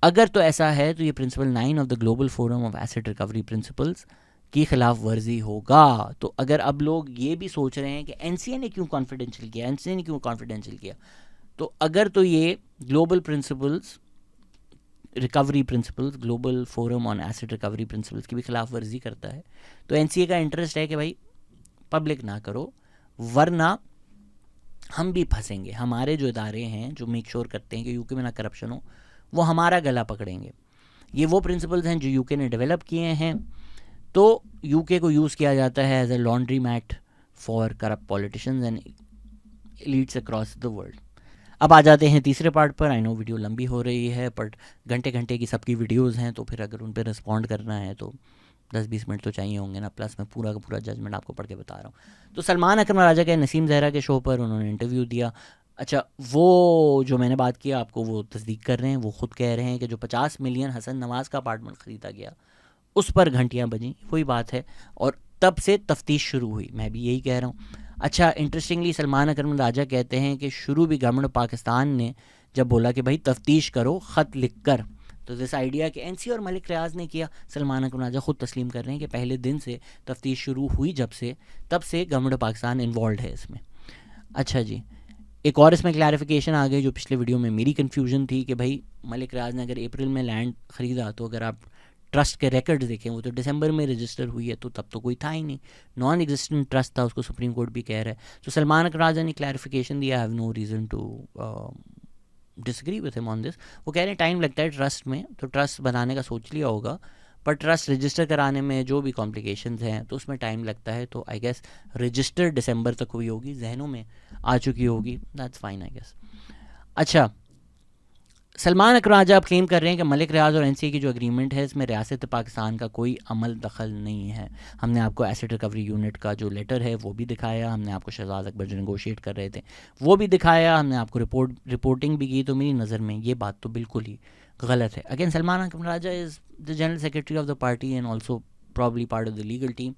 अगर तो ऐसा है तो ये principle 9 of the global forum of asset recovery principles की खिलाफ वर्जी होगा। तो अगर अब लोग ये भी सोच रहे हैं कि एनसीए ने क्यों कॉन्फिडेंशियल किया, एनसीए ने क्यों कॉन्फिडेंशियल किया, तो अगर तो ये global principles recovery principles, global forum on asset recovery principles की भी खिलाफ वर्जी करता है, तो एनसीए का इंटरेस्ट है कि भाई पब्लिक ना करो, वरना हम भी फंसेंगे। हमारे जो इदारे हैं जो मेक श्योर करते हैं कि यूके में ना करप्शन हो, वो हमारा गला पकड़ेंगे। ये वो प्रिंसिपल्स हैं जो यूके ने डेवलप किए हैं, तो यूके को यूज़ किया जाता है as a laundromat for corrupt politicians and elites across the world. अब आ जाते हैं तीसरे पार्ट पर। आई नो वीडियो लंबी हो रही है, बट घंटे घंटे की सबकी वीडियोज़ हैं, तो फिर अगर उन पर रिस्पॉन्ड करना है तो 10-20 मिनट तो चाहिए होंगे ना, प्लस मैं पूरा का पूरा जजमेंट आपको पढ़ के बता रहा हूँ। तो सलमान अकरम राजा के नसीम जहरा के शो पर उन्होंने इंटरव्यू दिया। अच्छा, वो जो मैंने बात की आपको वो तस्दीक कर रहे हैं, वो ख़ुद कह रहे हैं कि जो 50 मिलियन हसन नवाज़ का अपार्टमेंट ख़रीदा गया उस पर घंटियाँ बजीं, वही बात है, और तब से तफ्तीश शुरू हुई। मैं भी यही कह रहा हूँ। अच्छा, इंटरेस्टिंगली सलमान अकरम राजा कहते हैं कि शुरू भी गवर्नमेंट पाकिस्तान ने जब बोला कि भाई तफ्तीश करो ख़त लिख कर, तो दिस आइडिया कि एनसी और मलिक रियाज ने किया, सलमान अकरम राजा ख़ुद तस्लीम कर रहे हैं कि पहले दिन से तफ्तीश शुरू हुई जब से, तब से गवर्नमेंट पाकिस्तान इन्वॉल्व है इसमें। अच्छा जी, एक और इसमें क्लैरिफिकेशन आ गई जो पिछले वीडियो में मेरी कन्फ्यूजन थी कि भाई मलिक रियाज ने अगर अप्रैल में लैंड ख़रीदा, तो अगर आप ट्रस्ट के रिकॉर्ड्स देखें वो तो दिसंबर में रजिस्टर हुई है, तो तब तो कोई था ही नहीं, नॉन एग्जिस्टेंट ट्रस्ट था, उसको सुप्रीम कोर्ट भी कह रहा है। तो सलमान अकरम राजा ने क्लैरिफिकेशन दिया, I have no reason to disagree with him on this. वो कह रहे हैं टाइम लगता है ट्रस्ट में, तो ट्रस्ट बनाने का सोच लिया होगा, पर ट्रस्ट रजिस्टर कराने में जो भी कॉम्प्लिकेशंस हैं तो उसमें टाइम लगता है। तो आई गेस रजिस्टर दिसंबर तक हुई होगी, जहनों में आ चुकी होगी, दैट्स फाइन आई गेस। अच्छा, सलमान अकरम राजा आप क्लेम कर रहे हैं कि मलिक रियाज और एनसीए की जो एग्रीमेंट है इसमें रियासत पाकिस्तान का कोई अमल दखल नहीं है। हमने आपको एसेट रिकवरी यूनिट का जो लेटर है वो भी दिखाया, हमने आपको शहजाद अकबर जो नेगोशिएट कर रहे थे वो भी दिखाया, हमने आपको रिपोर्टिंग भी की। तो मेरी नज़र में ये बात तो बिल्कुल ही गलत है। Again, Salman Akram Raja is the general secretary of the party and also probably part of the legal team,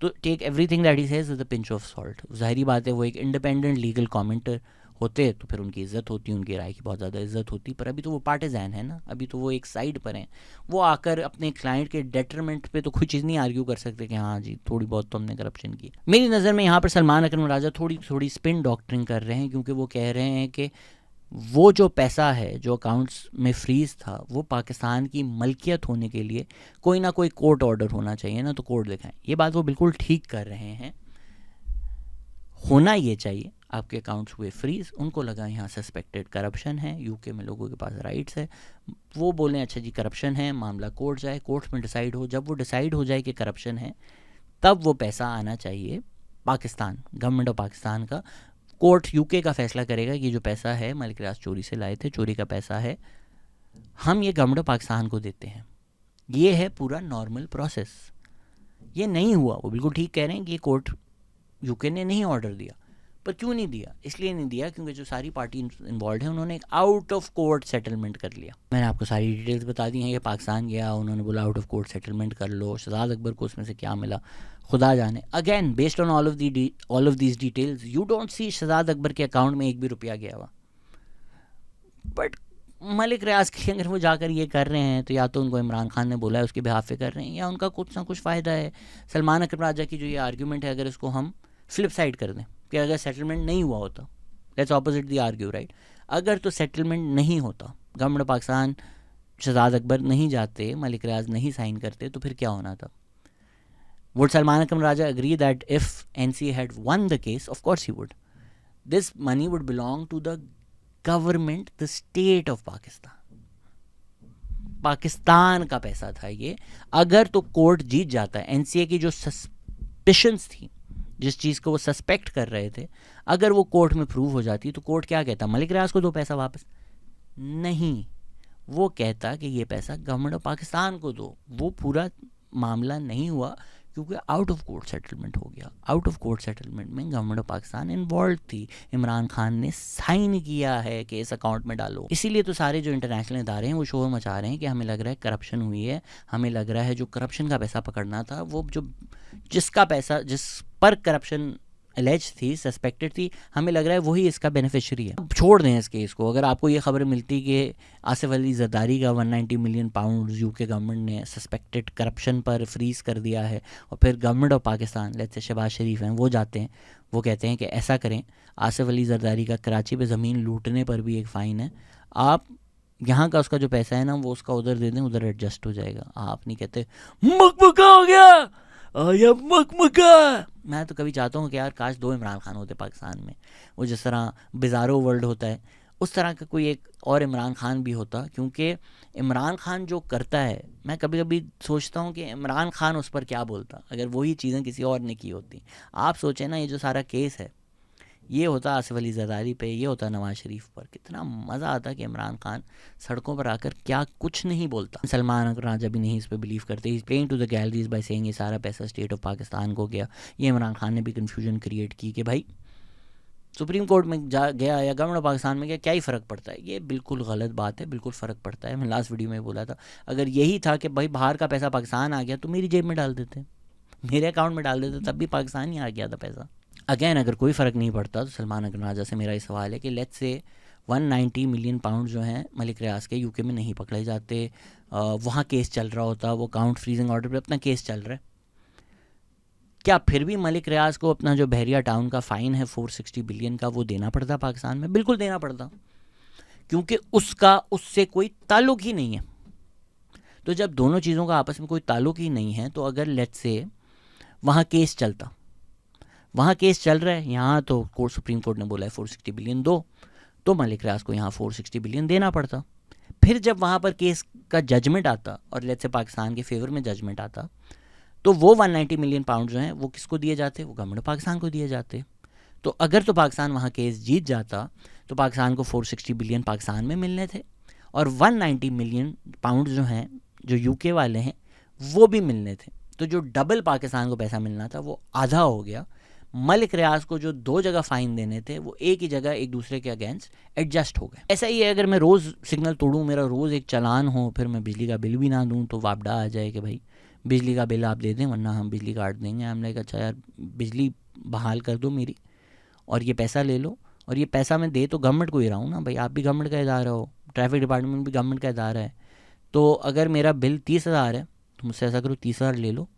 तो take everything that he says with a pinch of salt. ज़ाहिरी बात है वो एक इंडिपेंडेंट लीगल कमेंटर होते तो फिर उनकी इज़्ज़त होती, उनकी राय की बहुत ज़्यादा इज़्ज़त होती, पर अभी तो वो पार्टिज़न है ना, अभी तो वो एक साइड पर हैं। वो आकर अपने क्लाइंट के डेट्रमेंट पे तो कोई चीज़ नहीं आर्ग्यू कर सकते कि हाँ जी थोड़ी बहुत तो हमने करप्शन की। मेरी नज़र में यहाँ पर सलमान अकरम राजा थोड़ी स्पिन डॉक्टरिंग कर रहे हैं, क्योंकि वो कह रहे हैं कि वो जो पैसा है जो अकाउंट्स में फ्रीज़ था वो पाकिस्तान की मलकियत होने के लिए कोई ना कोई कोर्ट ऑर्डर होना चाहिए ना, तो कोर्ट दिखाएं। ये बात वो बिल्कुल ठीक कर रहे हैं, होना ये चाहिए। आपके अकाउंट्स हुए फ्रीज़, उनको लगा यहाँ सस्पेक्टेड करप्शन है, यूके में लोगों के पास राइट्स है, वो बोलें अच्छा जी करप्शन है, मामला कोर्ट जाए, कोर्ट में डिसाइड हो, जब वो डिसाइड हो जाए कि करप्शन है तब वो पैसा आना चाहिए पाकिस्तान, गवर्नमेंट ऑफ पाकिस्तान का। कोर्ट यूके का फैसला करेगा कि जो पैसा है मलिक रियाज चोरी से लाए थे, चोरी का पैसा है, हम ये गवर्नमेंट ऑफ पाकिस्तान को देते हैं। ये है पूरा नॉर्मल प्रोसेस। ये नहीं हुआ, वो बिल्कुल ठीक कह रहे हैं कि ये कोर्ट यूके ने नहीं ऑर्डर दिया, पर क्यों नहीं दिया? इसलिए नहीं दिया क्योंकि जो सारी पार्टी इन्वॉल्व है उन्होंने एक आउट ऑफ कोर्ट सेटलमेंट कर लिया। मैंने आपको सारी डिटेल्स बता दी हैं कि पाकिस्तान गया, उन्होंने बोला आउट ऑफ कोर्ट सेटलमेंट कर लो, शहजाद अकबर को उसमें से क्या मिला खुदा जाने। Again based on all of these details you don't see Shahzad Akbar के अकाउंट में एक भी रुपया गया हुआ, बट मलिक रियाज के अगर वो जाकर ये कर रहे हैं तो या तो उनको इमरान खान ने बोला है उसके बिहाफ पे कर रहे हैं, या उनका कुछ ना कुछ फ़ायदा है। सलमान अकरम राजा की जो ये आर्ग्यूमेंट है, अगर इसको हम फ्लिप साइड कर दें कि अगर सेटलमेंट नहीं हुआ होता, let's opposite the argue right, अगर तो सेटलमेंट नहीं होता, गवर्नमेंट ऑफ पाकिस्तान शहजाद अकबर नहीं जाते, मलिक रियाज नहीं साइन करते, तो फिर क्या होना था? Would Salman Akram Raja agree that if NCA had won the case? Of course he would. This money would belong to the government, the state of Pakistan. Pakistan का पैसा था ये। अगर तो कोर्ट जीत जाता है, एनसीए की जो सस्पिशंस थी, जिस चीज़ को वो सस्पेक्ट कर रहे थे, अगर वो कोर्ट में प्रूव हो जाती तो कोर्ट क्या कहता? मलिक रियाज को दो पैसा वापस। नहीं, वो कहता कि ये पैसा गवर्नमेंट ऑफ पाकिस्तान को दो। वो पूरा मामला नहीं हुआ क्योंकि आउट ऑफ कोर्ट सेटलमेंट हो गया। आउट ऑफ कोर्ट सेटलमेंट में गवर्नमेंट ऑफ पाकिस्तान इन्वॉल्व थी, इमरान खान ने साइन किया है कि इस अकाउंट में डालो। इसीलिए तो सारे जो इंटरनेशनल इदारे हैं वो शोर मचा रहे हैं कि हमें लग रहा है करप्शन हुई है, हमें लग रहा है जो करप्शन का पैसा पकड़ना था, वो जो जिसका पैसा जिस पर करप्शन एलेज थी, सस्पेक्टेड थी, हमें लग रहा है वही इसका बेनिफिशियरी है। अब छोड़ दें इस केस को। अगर आपको ये खबर मिलती कि आसिफ अली जरदारी का 190 मिलियन पाउंड यूके गवर्नमेंट ने सस्पेक्टेड करप्शन पर फ्रीज़ कर दिया है, और फिर government of Pakistan, let's say Shahbaz शरीफ हैं, वो जाते हैं, वो कहते हैं कि ऐसा करें, आसिफ अली जरदारी का कराची पे ज़मीन लूटने पर भी एक फ़ाइन है, आप यहाँ का उसका जो पैसा है ना वो उसका उधर दे दें, उधर एडजस्ट हो जाएगा। आप नहीं कहते मकमका हो गया, आया मकमका। मैं तो कभी चाहता हूँ कि यार काश दो इमरान खान होते पाकिस्तान में। वो जिस तरह बिज़ारो वर्ल्ड होता है उस तरह का कोई एक और इमरान खान भी होता, क्योंकि इमरान खान जो करता है, मैं कभी कभी सोचता हूँ कि इमरान खान उस पर क्या बोलता अगर वही चीज़ें किसी और ने की होती। आप सोचें ना, ये जो सारा केस है ये होता आसिफ अली जरदारी पे, ये होता नवाज शरीफ पर, कितना मज़ा आता कि इमरान खान सड़कों पर आकर क्या कुछ नहीं बोलता। सलमान अकरम राजा भी नहीं इस पर बिलीव करते। He is playing to the galleries by saying ये सारा पैसा स्टेट ऑफ पाकिस्तान को गया। ये इमरान खान ने भी कन्फ्यूजन क्रिएट की कि भाई सुप्रीम कोर्ट में जा गया या गवर्नमेंट ऑफ पाकिस्तान में गया, क्या ही फ़र्क पड़ता है। ये बिल्कुल गलत बात है, बिल्कुल फ़र्क पड़ता है। मैं लास्ट वीडियो में बोला था, अगर यही था कि भाई बाहर का पैसा पाकिस्तान आ गया तो मेरी जेब में डाल देते, मेरे अकाउंट में डाल देते, तब भी पाकिस्तान ही आ गया था पैसा। अगेन अगर कोई फ़र्क नहीं पड़ता तो सलमान अकरम राजा से मेरा ये सवाल है कि लेट्स से 190 मिलियन पाउंड जो हैं मलिक रियाज के यूके में नहीं पकड़े जाते, वहाँ केस चल रहा होता, वो अकाउंट फ्रीजिंग ऑर्डर पे अपना केस चल रहा है, क्या फिर भी मलिक रियाज को अपना जो बहरिया टाउन का फ़ाइन है 460 बिलियन का वो देना पड़ता पाकिस्तान में? बिल्कुल देना पड़ता, क्योंकि उसका उससे कोई ताल्लुक़ ही नहीं है। तो जब दोनों चीज़ों का आपस में कोई ताल्लुक़ ही नहीं है, तो अगर लेट्स से वहाँ केस चलता, वहाँ केस चल रहा है, यहाँ तो कोर्ट सुप्रीम कोर्ट ने बोला है 460 बिलियन दो, तो मलिक रियाज को यहाँ 460 बिलियन देना पड़ता। फिर जब वहाँ पर केस का जजमेंट आता और लेट्स से पाकिस्तान के फेवर में जजमेंट आता, तो वो 190 मिलियन पाउंड जो हैं वो किसको दिए जाते? वो गवर्नमेंट ऑफ पाकिस्तान को दिए जाते। तो अगर तो पाकिस्तान वहाँ केस जीत जाता तो पाकिस्तान को 460 बिलियन पाकिस्तान में मिलने थे, और 190 मिलियन पाउंड जो हैं जो यूके वाले हैं वो भी मिलने थे। तो जो डबल पाकिस्तान को पैसा मिलना था वो आधा हो गया। मलिक रियाज को जो दो जगह फ़ाइन देने थे वो एक ही जगह एक दूसरे के अगेंस्ट एडजस्ट हो गए। ऐसा ही है, अगर मैं रोज़ सिग्नल तोड़ूँ, मेरा रोज़ एक चालान हो, फिर मैं बिजली का बिल भी ना दूँ तो वापडा आ जाए कि भाई बिजली का बिल आप दे दें वरना हम बिजली काट देंगे। हम लाइक अच्छा यार बिजली बहाल कर दो मेरी और ये पैसा ले लो, और ये पैसा मैं दे तो गवर्नमेंट को ही रहा हूँ ना भाई, आप भी गवर्नमेंट का इदारा हो, ट्रैफिक डिपार्टमेंट भी गवर्नमेंट का इदारा है। तो अगर मेरा बिल 30,000 है तो मुझसे ऐसा करो 30,000 ले लो,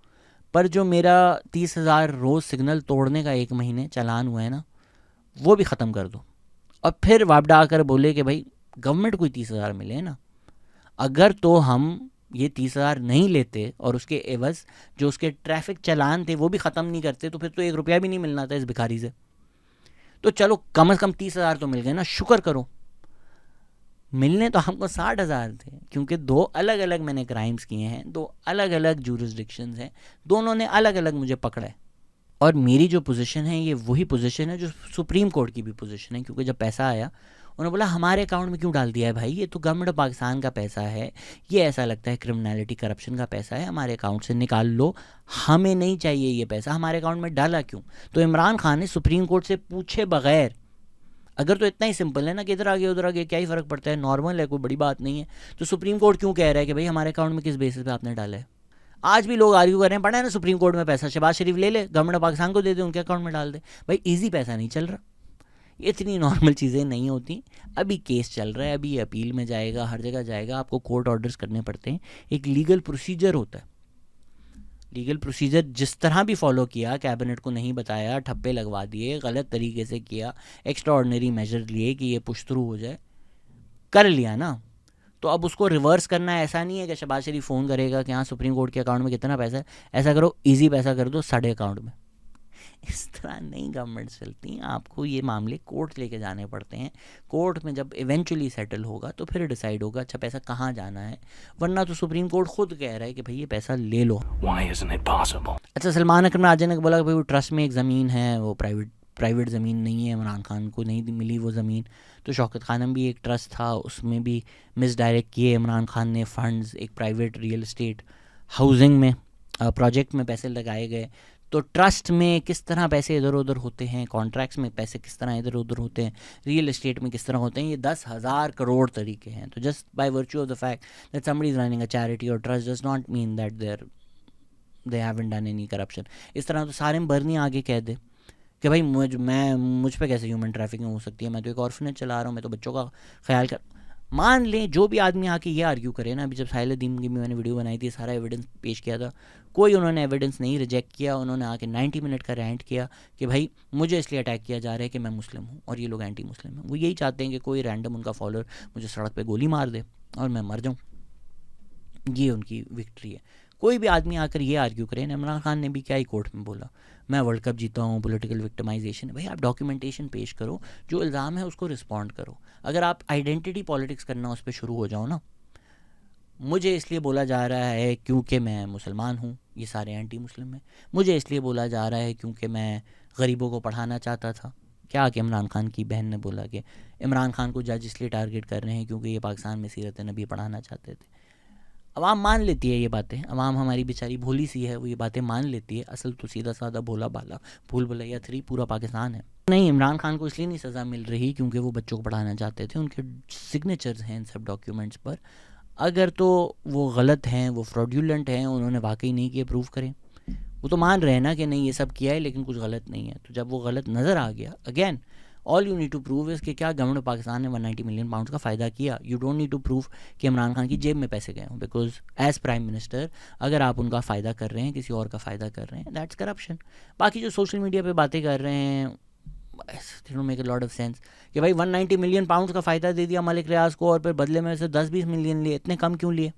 पर जो मेरा 30,000 रोज़ सिग्नल तोड़ने का 1 महीने चालान हुआ है ना वो भी ख़त्म कर दो। और फिर वापडा आकर बोले कि भाई गवर्नमेंट को ही 30,000 मिले ना। अगर तो हम ये 30,000 नहीं लेते और उसके एवज जो उसके ट्रैफिक चालान थे वो भी ख़त्म नहीं करते तो फिर तो 1 रुपया भी नहीं मिलना था इस भिखारी से। तो चलो कम से कम 30,000 तो मिल गए ना, शुक्र करो। मिलने तो हमको 60,000 थे, क्योंकि 2 अलग अलग मैंने क्राइम्स किए हैं, 2 अलग अलग जूरिसडिक्शंस हैं, दोनों ने अलग अलग मुझे पकड़ा है। और मेरी जो पोजीशन है ये वही पोजीशन है जो सुप्रीम कोर्ट की भी पोजीशन है, क्योंकि जब पैसा आया उन्होंने बोला हमारे अकाउंट में क्यों डाल दिया है भाई, ये तो गवर्नमेंट ऑफ पाकिस्तान का पैसा है, ये ऐसा लगता है क्रिमिनलिटी करप्शन का पैसा है, हमारे अकाउंट से निकाल लो, हमें नहीं चाहिए ये पैसा, हमारे अकाउंट में डाला क्यों। तो इमरान खान ने सुप्रीम कोर्ट से पूछे बगैर, अगर तो इतना ही सिंपल है ना कि इधर आ गया उधर आ गया क्या ही फ़र्क पड़ता है, नॉर्मल है, कोई बड़ी बात नहीं है, तो सुप्रीम कोर्ट क्यों कह रहा है कि भाई हमारे अकाउंट में किस बेसिस पे आपने डाला है। आज भी लोग आर्ग्यू कर रहे हैं, पढ़ा है ना सुप्रीम कोर्ट में पैसा शहबाज शरीफ ले ले, गवर्नमेंट ऑफ पाकिस्तान को दे दे, उनके अकाउंट में डाल दे। भाई इजी पैसा नहीं चल रहा, ये इतनी नॉर्मल चीज़ें नहीं होती। अभी केस चल रहा है, अभी ये अपील में जाएगा, हर जगह जाएगा, आपको कोर्ट ऑर्डर्स करने पड़ते हैं, एक लीगल प्रोसीजर होता है। लीगल प्रोसीजर जिस तरह भी फॉलो किया, कैबिनेट को नहीं बताया, ठप्पे लगवा दिए, गलत तरीके से किया, एक्स्ट्रा ऑर्डिनरी मेजर लिए कि ये पुश थ्रू हो जाए, कर लिया ना, तो अब उसको रिवर्स करना है। ऐसा नहीं है कि शहबाज शरीफ फ़ोन करेगा कि हाँ सुप्रीम कोर्ट के अकाउंट में कितना पैसा है, ऐसा करो इजी पैसा कर दो साढ़े अकाउंट में। इस तरह नहीं गवर्नमेंट चलती, आपको ये मामले कोर्ट लेके जाने पड़ते हैं। कोर्ट में जब इवेंचुअली सेटल होगा तो फिर डिसाइड होगा अच्छा पैसा कहाँ जाना है, वरना तो सुप्रीम कोर्ट खुद कह रहा है कि भाई ये पैसा ले लो। Why isn't it possible? अच्छा सलमान अकरम राजा ने बोला कि भाई वो ट्रस्ट में एक ज़मीन है, वो प्राइवेट ज़मीन नहीं है, इमरान खान को नहीं मिली वो ज़मीन। तो शौकत खानम भी एक ट्रस्ट था, उसमें भी मिसडायरेक्ट किए इमरान खान ने फंड्स, एक प्राइवेट रियल एस्टेट हाउसिंग में प्रोजेक्ट में पैसे लगाए गए। तो ट्रस्ट में किस तरह पैसे इधर उधर होते हैं, कॉन्ट्रैक्ट्स में पैसे किस तरह इधर उधर होते हैं, रियल एस्टेट में किस तरह होते हैं, ये 10,000 करोड़ तरीके हैं। तो just by virtue of the fact that somebody is running a charity और trust does not mean that they haven't done any corruption. इस तरह तो सारे बर्नी आगे कह दे कि भाई मुझ पे कैसे ह्यूमन ट्रैफिकिंग हो सकती है, मैं तो एक ऑर्फनेज चला रहा हूँ, मैं तो बच्चों का ख्याल कर। मान लें जो भी आदमी आके ये आर्ग्यू करे ना, अभी जब साहिल दीम की मैंने वीडियो बनाई थी, सारा एविडेंस पेश किया था, कोई उन्होंने एविडेंस नहीं रिजेक्ट किया, उन्होंने आके 90 मिनट का रेंट किया कि भाई मुझे इसलिए अटैक किया जा रहा है कि मैं मुस्लिम हूँ और ये लोग एंटी मुस्लिम हैं। वो यही चाहते हैं कि कोई रैंडम उनका फॉलोअर मुझे सड़क पे गोली मार दे और मैं मर जाऊँ, ये उनकी विक्ट्री है। कोई भी आदमी आकर ये आर्ग्यू करे ना, इमरान खान ने भी क्या ही कोर्ट में बोला, मैं वर्ल्ड कप जीता हूँ, पॉलिटिकल विक्टिमाइजेशन है। भाई आप डॉक्यूमेंटेशन पेश करो, जो इल्ज़ाम है उसको रिस्पॉन्ड करो। अगर आप आइडेंटिटी पॉलिटिक्स करना उस पर शुरू हो जाओ ना, मुझे इसलिए बोला जा रहा है क्योंकि मैं मुसलमान हूँ, ये सारे एंटी मुस्लिम हैं, मुझे इसलिए बोला जा रहा है क्योंकि मैं गरीबों को पढ़ाना चाहता था। क्या कि इमरान खान की बहन ने बोला कि इमरान खान को जज इसलिए टारगेट कर रहे हैं क्योंकि ये पाकिस्तान में सीरत नबी पढ़ाना चाहते थे। अवाम मान लेती है ये बातें, अवाम हमारी बेचारी भोली सी है, वो ये बातें मान लेती है। असल तो सीधा साधा भोला भाला भूल भुलैया 3 पूरा पाकिस्तान है। नहीं, इमरान खान को इसलिए नहीं सज़ा मिल रही क्योंकि वो बच्चों को पढ़ाना चाहते थे, उनके सिग्नेचर्स हैं इन सब डॉक्यूमेंट्स पर। अगर तो वो गलत हैं, वो फ्रॉड्यूलेंट हैं, उन्होंने वाकई नहीं किए, प्रूव करें। वो तो मान रहे हैं ना कि नहीं ये सब किया है लेकिन कुछ गलत नहीं है। तो जब वो गलत नज़र आ गया, again all you need to prove is कि क्या गवर्नमेंट ऑफ पाकिस्तान ने 190 मिलियन पाउंड का फ़ायदा किया। You don't need to prove कि इमरान खान की जेब में पैसे गए हों, बिकॉज एज प्राइम मिनिस्टर अगर आप उनका फ़ायदा कर रहे हैं, किसी और का फ़ायदा कर रहे हैं, दैट्स करप्शन। बाकी जो सोशल मीडिया पे बातें कर रहे हैं, make a lot of sense कि भाई 190 मिलियन पाउंड का फ़ायदा दे दिया मलिक रियाज को और फिर बदले में से 10-20 मिलियन लिए, इतने कम क्यों लिए।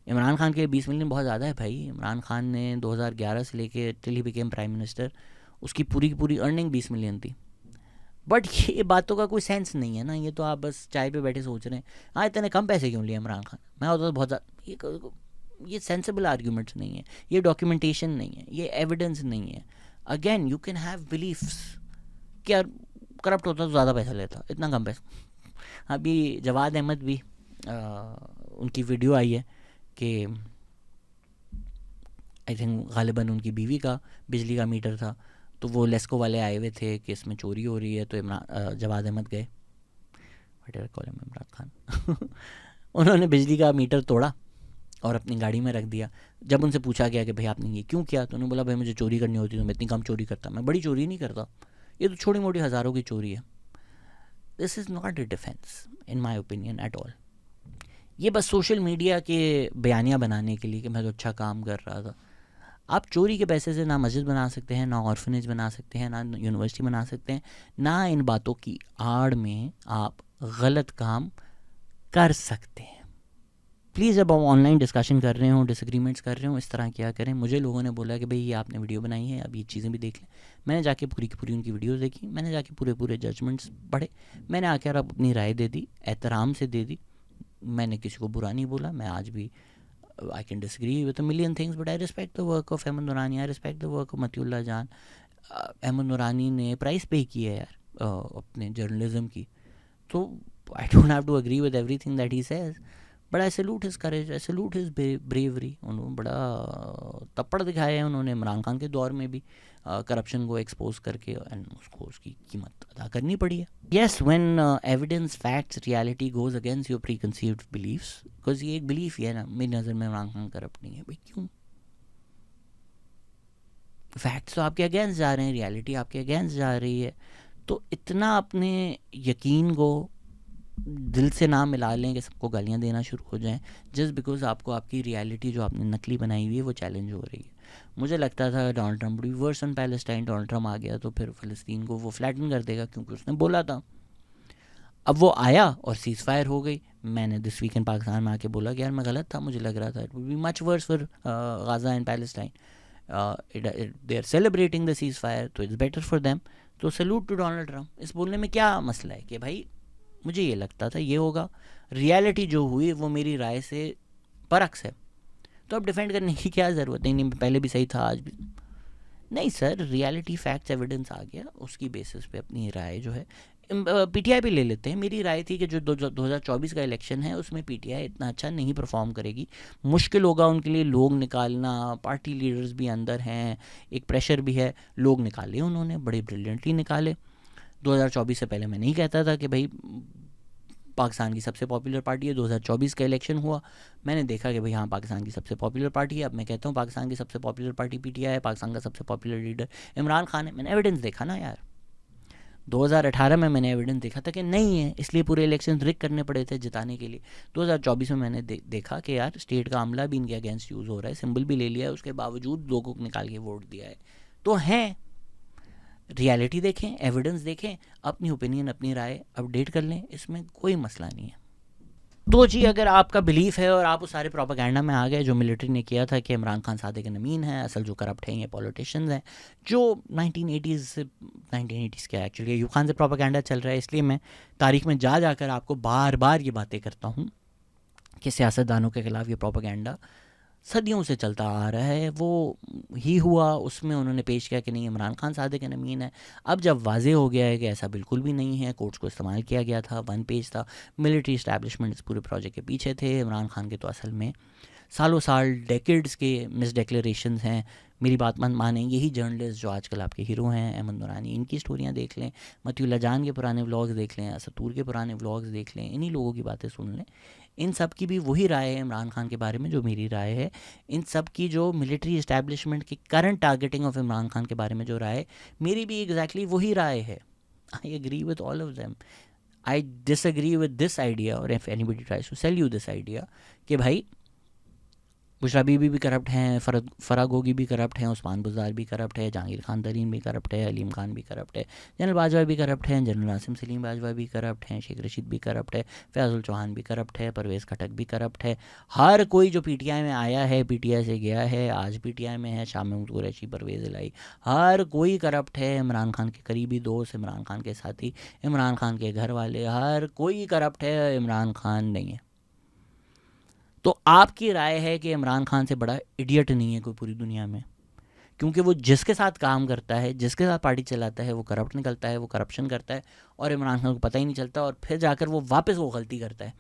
इमरान खान के लिए 20 मिलियन बहुत ज़्यादा है भाई। इमरान खान ने 2011 से लेके till he became prime minister, उसकी पूरी की पूरी अर्निंग 20 मिलियन थी। बट ये बातों का कोई सेंस नहीं है ना, ये तो आप बस चाय पे बैठे सोच रहे हैं हाँ इतने कम पैसे क्यों लिए इमरान खान, मैं होता तो बहुत ज़्यादा। ये सेंसिबल आर्ग्यूमेंट्स नहीं है, ये डॉक्यूमेंटेशन नहीं है, ये एविडेंस नहीं है। Again you can have beliefs कि यार करप्ट होता तो ज़्यादा पैसा लेता, इतना कम पैसा। अभी जवाद अहमद भी उनकी वीडियो आई है कि आई थिंक गालिबन उनकी बीवी का बिजली का मीटर था, तो वो लेस्को वाले आए हुए थे कि इसमें चोरी हो रही है, तो जवाद अहमद गए, इमरान खान उन्होंने बिजली का मीटर तोड़ा और अपनी गाड़ी में रख दिया। जब उनसे पूछा गया कि भाई आपने ये क्यों किया, तो उन्होंने बोला भाई मुझे चोरी करनी होती तो मैं इतनी कम चोरी करता, मैं बड़ी चोरी नहीं करता, ये तो छोटी मोटी हज़ारों की चोरी है। This is not a defence in my opinion at all. ये बस सोशल मीडिया के बयानियाँ बनाने के लिए कि मैं तो अच्छा काम कर रहा था। आप चोरी के पैसे से ना मस्जिद बना सकते हैं, ना ऑर्फनेज बना सकते हैं, ना यूनिवर्सिटी बना सकते हैं, ना इन बातों की आड़ में आप गलत काम कर सकते हैं। प्लीज़ जब आप ऑनलाइन डिस्कशन कर रहे हो, डिसएग्रीमेंट्स कर रहे हो, इस तरह क्या करें। मुझे लोगों ने बोला कि भाई ये आपने वीडियो बनाई है, अब ये चीज़ें भी देख लें। मैंने जाके पूरी की पूरी उनकी वीडियोस देखी, मैंने जाके पूरे जजमेंट्स पढ़े, मैंने आकर अपनी राय दे दी, एहतराम से दे दी। मैंने किसी को बुरा नहीं बोला। मैं आज भी I can disagree with a million things, but I respect the work of Ahmed Noorani. I respect the work of Matiullah Jan. Ahmed Noorani ने प्राइस पे की है यार अपने जर्नलिज्म की, तो I don't have to agree with everything that he says, but I salute his courage, I salute his bravery. उन्होंने बड़ा तप्पड़ दिखाया है उन्होंने इमरान खान के दौर में भी करप्शन को एक्सपोज करके, एंड उसको उसकी कीमत अदा करनी पड़ी है। Yes, when evidence, facts, reality goes against your preconceived beliefs, because ये एक बिलीफ ही है ना, मेरी नज़र में इमरान खान करप्ट नहीं है। भाई क्यों? फैक्ट्स तो आपके अगेंस्ट जा रहे हैं, रियलिटी आपके अगेंस्ट जा रही है, तो इतना अपने यकीन को दिल से ना मिला लें कि सबको गालियाँ देना शुरू हो जाएं जस्ट बिकॉज आपको आपकी रियलिटी जो आपने नकली बनाई हुई है वो चैलेंज हो रही है। मुझे लगता था डोनाल्ड ट्रंप बड़ी worse on Palestine, Donald Trump आ गया तो फिर फ़लस्तीन को वो फ्लैटन कर देगा क्योंकि उसने बोला था। अब वो आया और सीज़ फायर हो गई। मैंने दिस वीक इन पाकिस्तान में आके बोला कि यार मैं गलत था, मुझे लग रहा था it would be much worse for Gaza and Palestine, they are celebrating the ceasefire, तो इट्स बेटर फॉर देम। तो सैल्यूट टू डोनाल्ड ट्रंप। इस बोलने में क्या मसला है कि भाई मुझे ये लगता था ये होगा, रियलिटी जो हुई वो मेरी राय से बरक्स है, तो अब डिफेंड करने की क्या ज़रूरत है? नहीं पहले भी सही था, आज भी नहीं। सर रियलिटी, फैक्ट्स, एविडेंस आ गया, उसकी बेसिस पे अपनी राय जो है, पीटीआई भी ले लेते हैं। मेरी राय थी कि जो 2024 का इलेक्शन है उसमें पीटीआई इतना अच्छा नहीं परफॉर्म करेगी, मुश्किल होगा उनके लिए लोग निकालना, पार्टी लीडर्स भी अंदर हैं, एक प्रेशर भी है। लोग निकाले उन्होंने, बड़े ब्रिलियंटली निकाले। 2024 से पहले मैं नहीं कहता था कि भाई पाकिस्तान की सबसे पॉपुलर पार्टी है। 2024 का इलेक्शन हुआ, मैंने देखा कि भाई हाँ पाकिस्तान की सबसे पॉपुलर पार्टी है। अब मैं कहता हूँ पाकिस्तान की सबसे पॉपुलर पार्टी पीटीआई है, पाकिस्तान का सबसे पॉपुलर लीडर इमरान खान है। मैंने एविडेंस देखा ना यार, 2018 में मैंने एविडेंस देखा था कि नहीं है, इसलिए पूरे इलेक्शन रिग करने पड़े थे जिताने के लिए। 2024 में मैंने देखा कि यार स्टेट का अमला भी इनके अगेंस्ट यूज़ हो रहा है, सिंबल भी ले लिया है, उसके बावजूद लोगों को निकाल के वोट दिया है। तो हैं, रियलिटी देखें, एविडेंस देखें, अपनी ओपिनियन, अपनी राय अपडेट कर लें, इसमें कोई मसला नहीं है। तो जी अगर आपका बिलीफ है और आप उस सारे प्रोपेगेंडा में आ गए जो मिलिट्री ने किया था कि इमरान खान सादिक नमीन है, असल जो करप्ट हैं ये पॉलिटिशियंस हैं, जो 1980s क्या एक्चुअली अयूब खान से प्रोपेगेंडा चल रहा है, इसलिए मैं तारीख में जाकर आपको बार बार ये बातें करता हूँ कि सियासतदानों के ख़िलाफ़ ये प्रोपेगेंडा सदियों से चलता आ रहा है। वो ही हुआ, उसमें उन्होंने पेश किया कि नहीं इमरान खान सादिक नमीन है। अब जब वाज़े हो गया है कि ऐसा बिल्कुल भी नहीं है, कोर्ट्स को इस्तेमाल किया गया था, 1 पेज था, मिलिट्री इस्टेब्लिशमेंट इस पूरे प्रोजेक्ट के पीछे थे। इमरान खान के तो असल में सालों साल डेकेड्स के मिस डिक्लेरेशंस हैं। मेरी बात मानें, यही जर्नलिस्ट जो आजकल आपके हीरो हैं, अहमद नूरानी, इनकी स्टोरियाँ देख लें, मतियुल्लाह जान के पुराने व्लॉग्स देख लें, असतूर के पुराने व्लॉग्स देख लें, इन्हीं लोगों की बातें सुन लें। इन सब की भी वही राय है इमरान खान के बारे में जो मेरी राय है। इन सब की जो मिलिट्री इस्टेब्लिशमेंट की current targeting of Imran Khan के बारे में जो राय है, मेरी भी एग्जैक्टली वही राय है। I agree with all of them. I disagree with this idea, और if anybody tries to sell you this idea कि भाई बुशरा बीबी भी करप्ट हैं, फराह गोगी भी करप्ट हैं, उस्मान बुज़दार भी करप्ट है, जहांगीर खान तरीन भी करप्ट है, अलीम खान भी करप्ट है, जनरल बाजवा भी करप्ट हैं, जनरल आसिम सलीम बाजवा भी करप्ट हैं, शेख रशीद भी करप्ट है, फैज़ुल चौहान भी करप्ट है, परवेज़ खटक भी करप्ट है। हर कोई जो पीटीआई में आया है, पीटीआई से गया है, आज पीटीआई में है, शाम में कुरैशी, परवेज़ इलाही, हर कोई करप्ट है। इमरान खान के करीबी दोस्त, इमरान खान के साथी, इमरान खान के घर वाले, हर कोई करप्ट है, इमरान खान नहीं है। तो आपकी राय है कि इमरान खान से बड़ा इडियट नहीं है कोई पूरी दुनिया में, क्योंकि वो जिसके साथ काम करता है, जिसके साथ पार्टी चलाता है, वो करप्ट निकलता है, वो करप्शन करता है, और इमरान खान को पता ही नहीं चलता, और फिर जाकर वो वापस वो गलती करता है।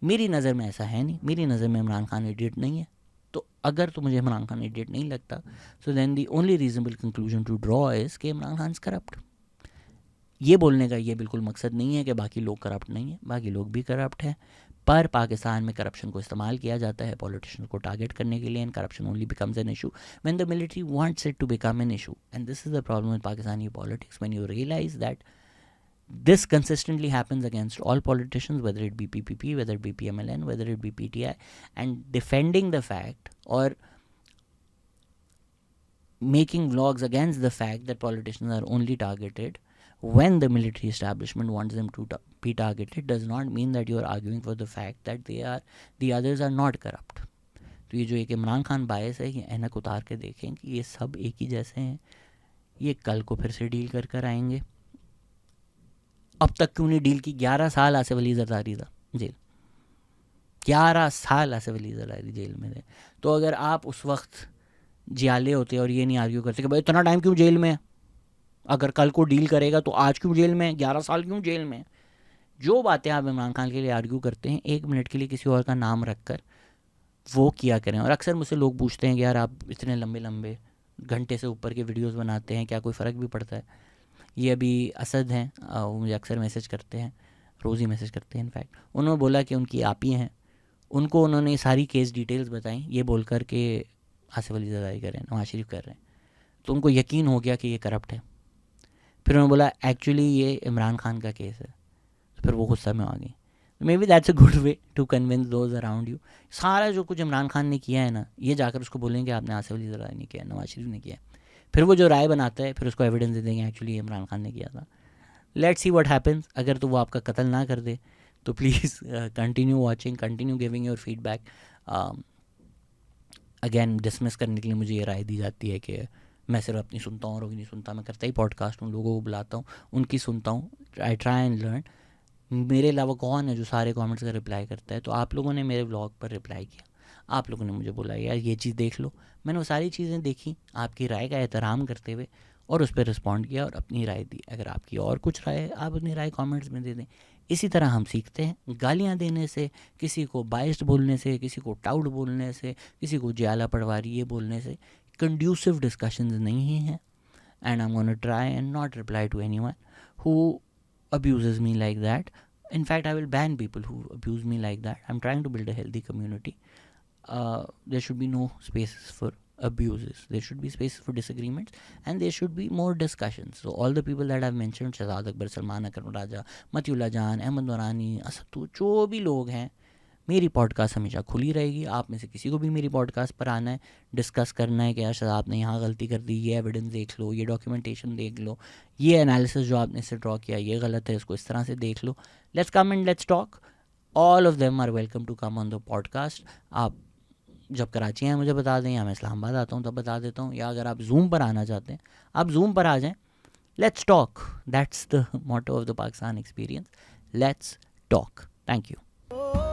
मेरी नज़र में ऐसा है नहीं, मेरी नज़र में इमरान खान इडियट नहीं है। तो अगर तो मुझे इमरान खान इडियट नहीं लगता, so then the only reasonable conclusion to draw is कि इमरान खान इज़ करप्ट। ये बोलने का ये बिल्कुल मकसद नहीं है कि बाकी लोग करप्ट नहीं है, बाकी लोग भी करप्ट हैं, पर पाकिस्तान में करप्शन को इस्तेमाल किया जाता है पॉलिटिशियंस को टारगेट करने के लिए, and corruption only becomes an issue when the military wants it to become an issue. And this is the problem with Pakistani politics, when you realise that this consistently happens against all politicians, whether it be PPP, whether it be PMLN, whether it be PTI, and defending the fact or making vlogs against the fact that politicians are only targeted when the military establishment wants them to be targeted does not mean that you are arguing for the fact that the others are not corrupt. तो ये जो एक इमरान खान बायस है, ये ऐनक उतार के देखें कि ये सब एक ही जैसे हैं, ये कल को फिर से डील कर आएंगे. अब तक क्यों नहीं डील की? 11 साल आसिफ अली जरदारी था जेल, 11 साल आसिफ अली जरदारी जेल में थे. तो अगर आप उस वक्त जियाले होते और ये नहीं आर्ग्यू करते कि भाई इतना टाइम क्यों जेल में है, अगर कल को डील करेगा तो आज क्यों जेल में, 11 साल क्यों जेल में. जो बातें आप इमरान खान के लिए आर्ग्यू करते हैं, 1 मिनट के लिए किसी और का नाम रख कर वो किया करें. और अक्सर मुझसे लोग पूछते हैं कि यार आप इतने लंबे लंबे घंटे से ऊपर के वीडियोस बनाते हैं, क्या कोई फ़र्क भी पड़ता है. ये अभी असद हैं, वो मुझे अक्सर मैसेज करते हैं, रोज़ ही मैसेज करते हैं. इनफैक्ट उन्होंने बोला कि उनकी आप ही हैं, उनको उन्होंने सारी केस डिटेल्स बताई ये बोल कर के आसिफ अली जरदारी कर रहे हैं, नवाज शरीफ कर रहे हैं. तो उनको यकीन हो गया कि ये करप्ट है. फिर उन्होंने बोला एक्चुअली ये इमरान खान का केस है. तो फिर वो गुस्सा में आ गई. Maybe that's a good way to convince those around you. सारा जो कुछ इमरान खान ने किया है ना, ये जाकर उसको बोलेंगे आपने आसिफ अली जरदारी ने किया, नवाज शरीफ ने किया. फिर वो जो राय बनाता है फिर उसको एविडेंस दे देंगे एक्चुअली इमरान खान ने किया था. Let's see what happens. अगर तो वो आपका कत्ल ना कर दे तो please continue watching, continue giving your feedback. Again dismiss करने के लिए मुझे ये राय दी जाती है कि मैं सिर्फ अपनी सुनता हूँ और नहीं सुनता. मैं करता ही पॉडकास्ट हूँ, लोगों को बुलाता हूँ, उनकी सुनता हूँ, आई ट्राई एंड लर्न. मेरे अलावा कौन है जो सारे कमेंट्स का रिप्लाई करता है. तो आप लोगों ने मेरे व्लॉग पर रिप्लाई किया, आप लोगों ने मुझे बोला यार ये चीज़ देख लो. मैंने वो सारी चीज़ें देखी, आपकी राय का एहतराम करते हुए, और उस पर रिस्पॉन्ड किया और अपनी राय दी. अगर आपकी और कुछ राय है आप अपनी राय कमेंट्स में दे दें. इसी तरह हम सीखते हैं. गालियाँ देने से, किसी को बाइस्ड बोलने से, किसी को टाउट बोलने से, किसी को जियाला पटवारी ये बोलने से कंड्यूसिव डिस्कशंस नहीं हैं. And I am gonna try and not reply to anyone who abuses me like that. In fact, I will ban people who abuse me like that. I'm trying to build a healthy community. There should be no spaces for abuses. There should be spaces for disagreements, and there should be more discussions. So all the people that I've mentioned, Shahzad Akbar, Salman Akram Raja, Matiullah Jan, Ahmed Noorani, Asad, जो भी लोग हैं, मेरी podcast हमेशा खुली रहेगी. आप में से किसी को भी मेरी पॉडकास्ट पर आना है, डिस्कस करना है कि यार शायद आपने यहाँ गलती कर दी, ये एविडेंस देख लो, ये डॉक्यूमेंटेशन देख लो, ये एनालिसिस जो आपने इससे ड्रॉ किया ये गलत है, इसको इस तरह से देख लो. Let's come and let's talk. All of them are welcome to come on the podcast. आप जब कराची हैं मुझे बता दें, या मैं इस्लामाबाद आता हूँ तब बता देता हूँ, या अगर आप जूम पर आना चाहते हैं आप जूम पर आ जाएँ. Let's talk. That's the motto of the Pakistan experience. Let's talk. Thank you.